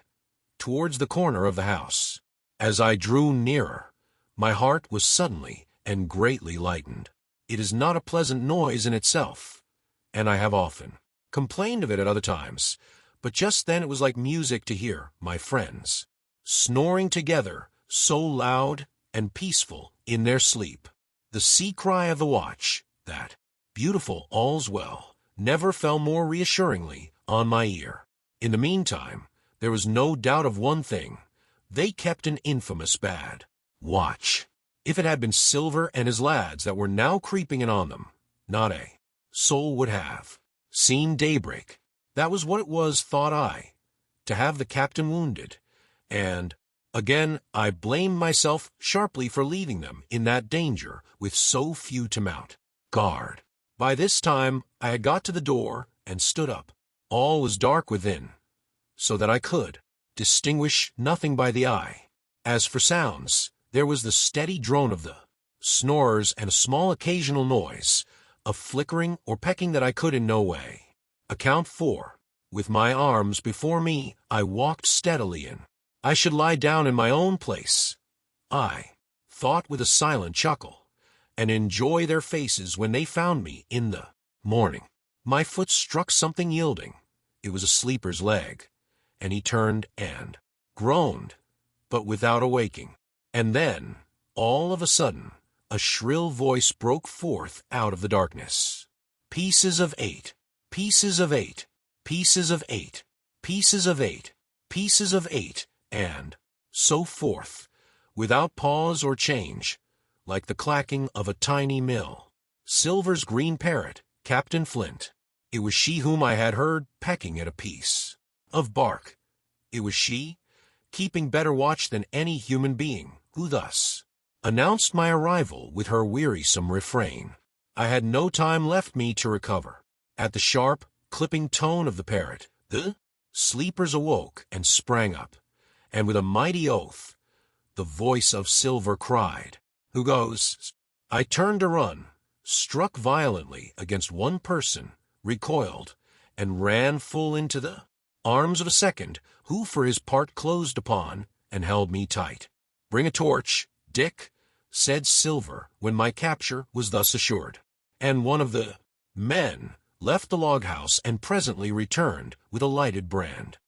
[SPEAKER 1] towards the corner of the house. As I drew nearer, my heart was suddenly and greatly lightened. It is not a pleasant noise in itself, and I have often complained of it at other times, but just then it was like music to hear my friends snoring together so loud and peaceful in their sleep. The sea cry of the watch, that beautiful all's well, never fell more reassuringly on my ear. In the meantime, there was no doubt of one thing: they kept an infamous bad watch. If it had been Silver and his lads that were now creeping in on them, not a soul would have seen daybreak. That was what it was, thought I, to have the captain wounded, and again I blamed myself sharply for leaving them in that danger with so few to mount guard. By this time I had got to the door and stood up. All was dark within, so that I could distinguish nothing by the eye. As for sounds, there was the steady drone of the snorers and a small occasional noise of flickering or pecking that I could in no way account for. With my arms before me, I walked steadily in. I should lie down in my own place, I thought with a silent chuckle, and enjoy their faces when they found me in the morning. My foot struck something yielding. It was a sleeper's leg, and he turned and groaned, but without awaking. And then, all of a sudden, a shrill voice broke forth out of the darkness. Pieces of 8, pieces of 8, pieces of 8, pieces of 8, pieces of 8, and so forth, without pause or change, like the clacking of a tiny mill. Silver's green parrot, Captain Flint. It was she whom I had heard pecking at a piece of bark. It was she, keeping better watch than any human being, who thus announced my arrival with her wearisome refrain. I had no time left me to recover. At the sharp, clipping tone of the parrot, the sleepers awoke and sprang up, and with a mighty oath, the voice of Silver cried, "Who goes?" I turned to run, struck violently against one person, recoiled, and ran full into the arms of a second, who for his part closed upon and held me tight. "Bring a torch, Dick," said Silver when my capture was thus assured. And one of the men left the log house and presently returned with a lighted brand.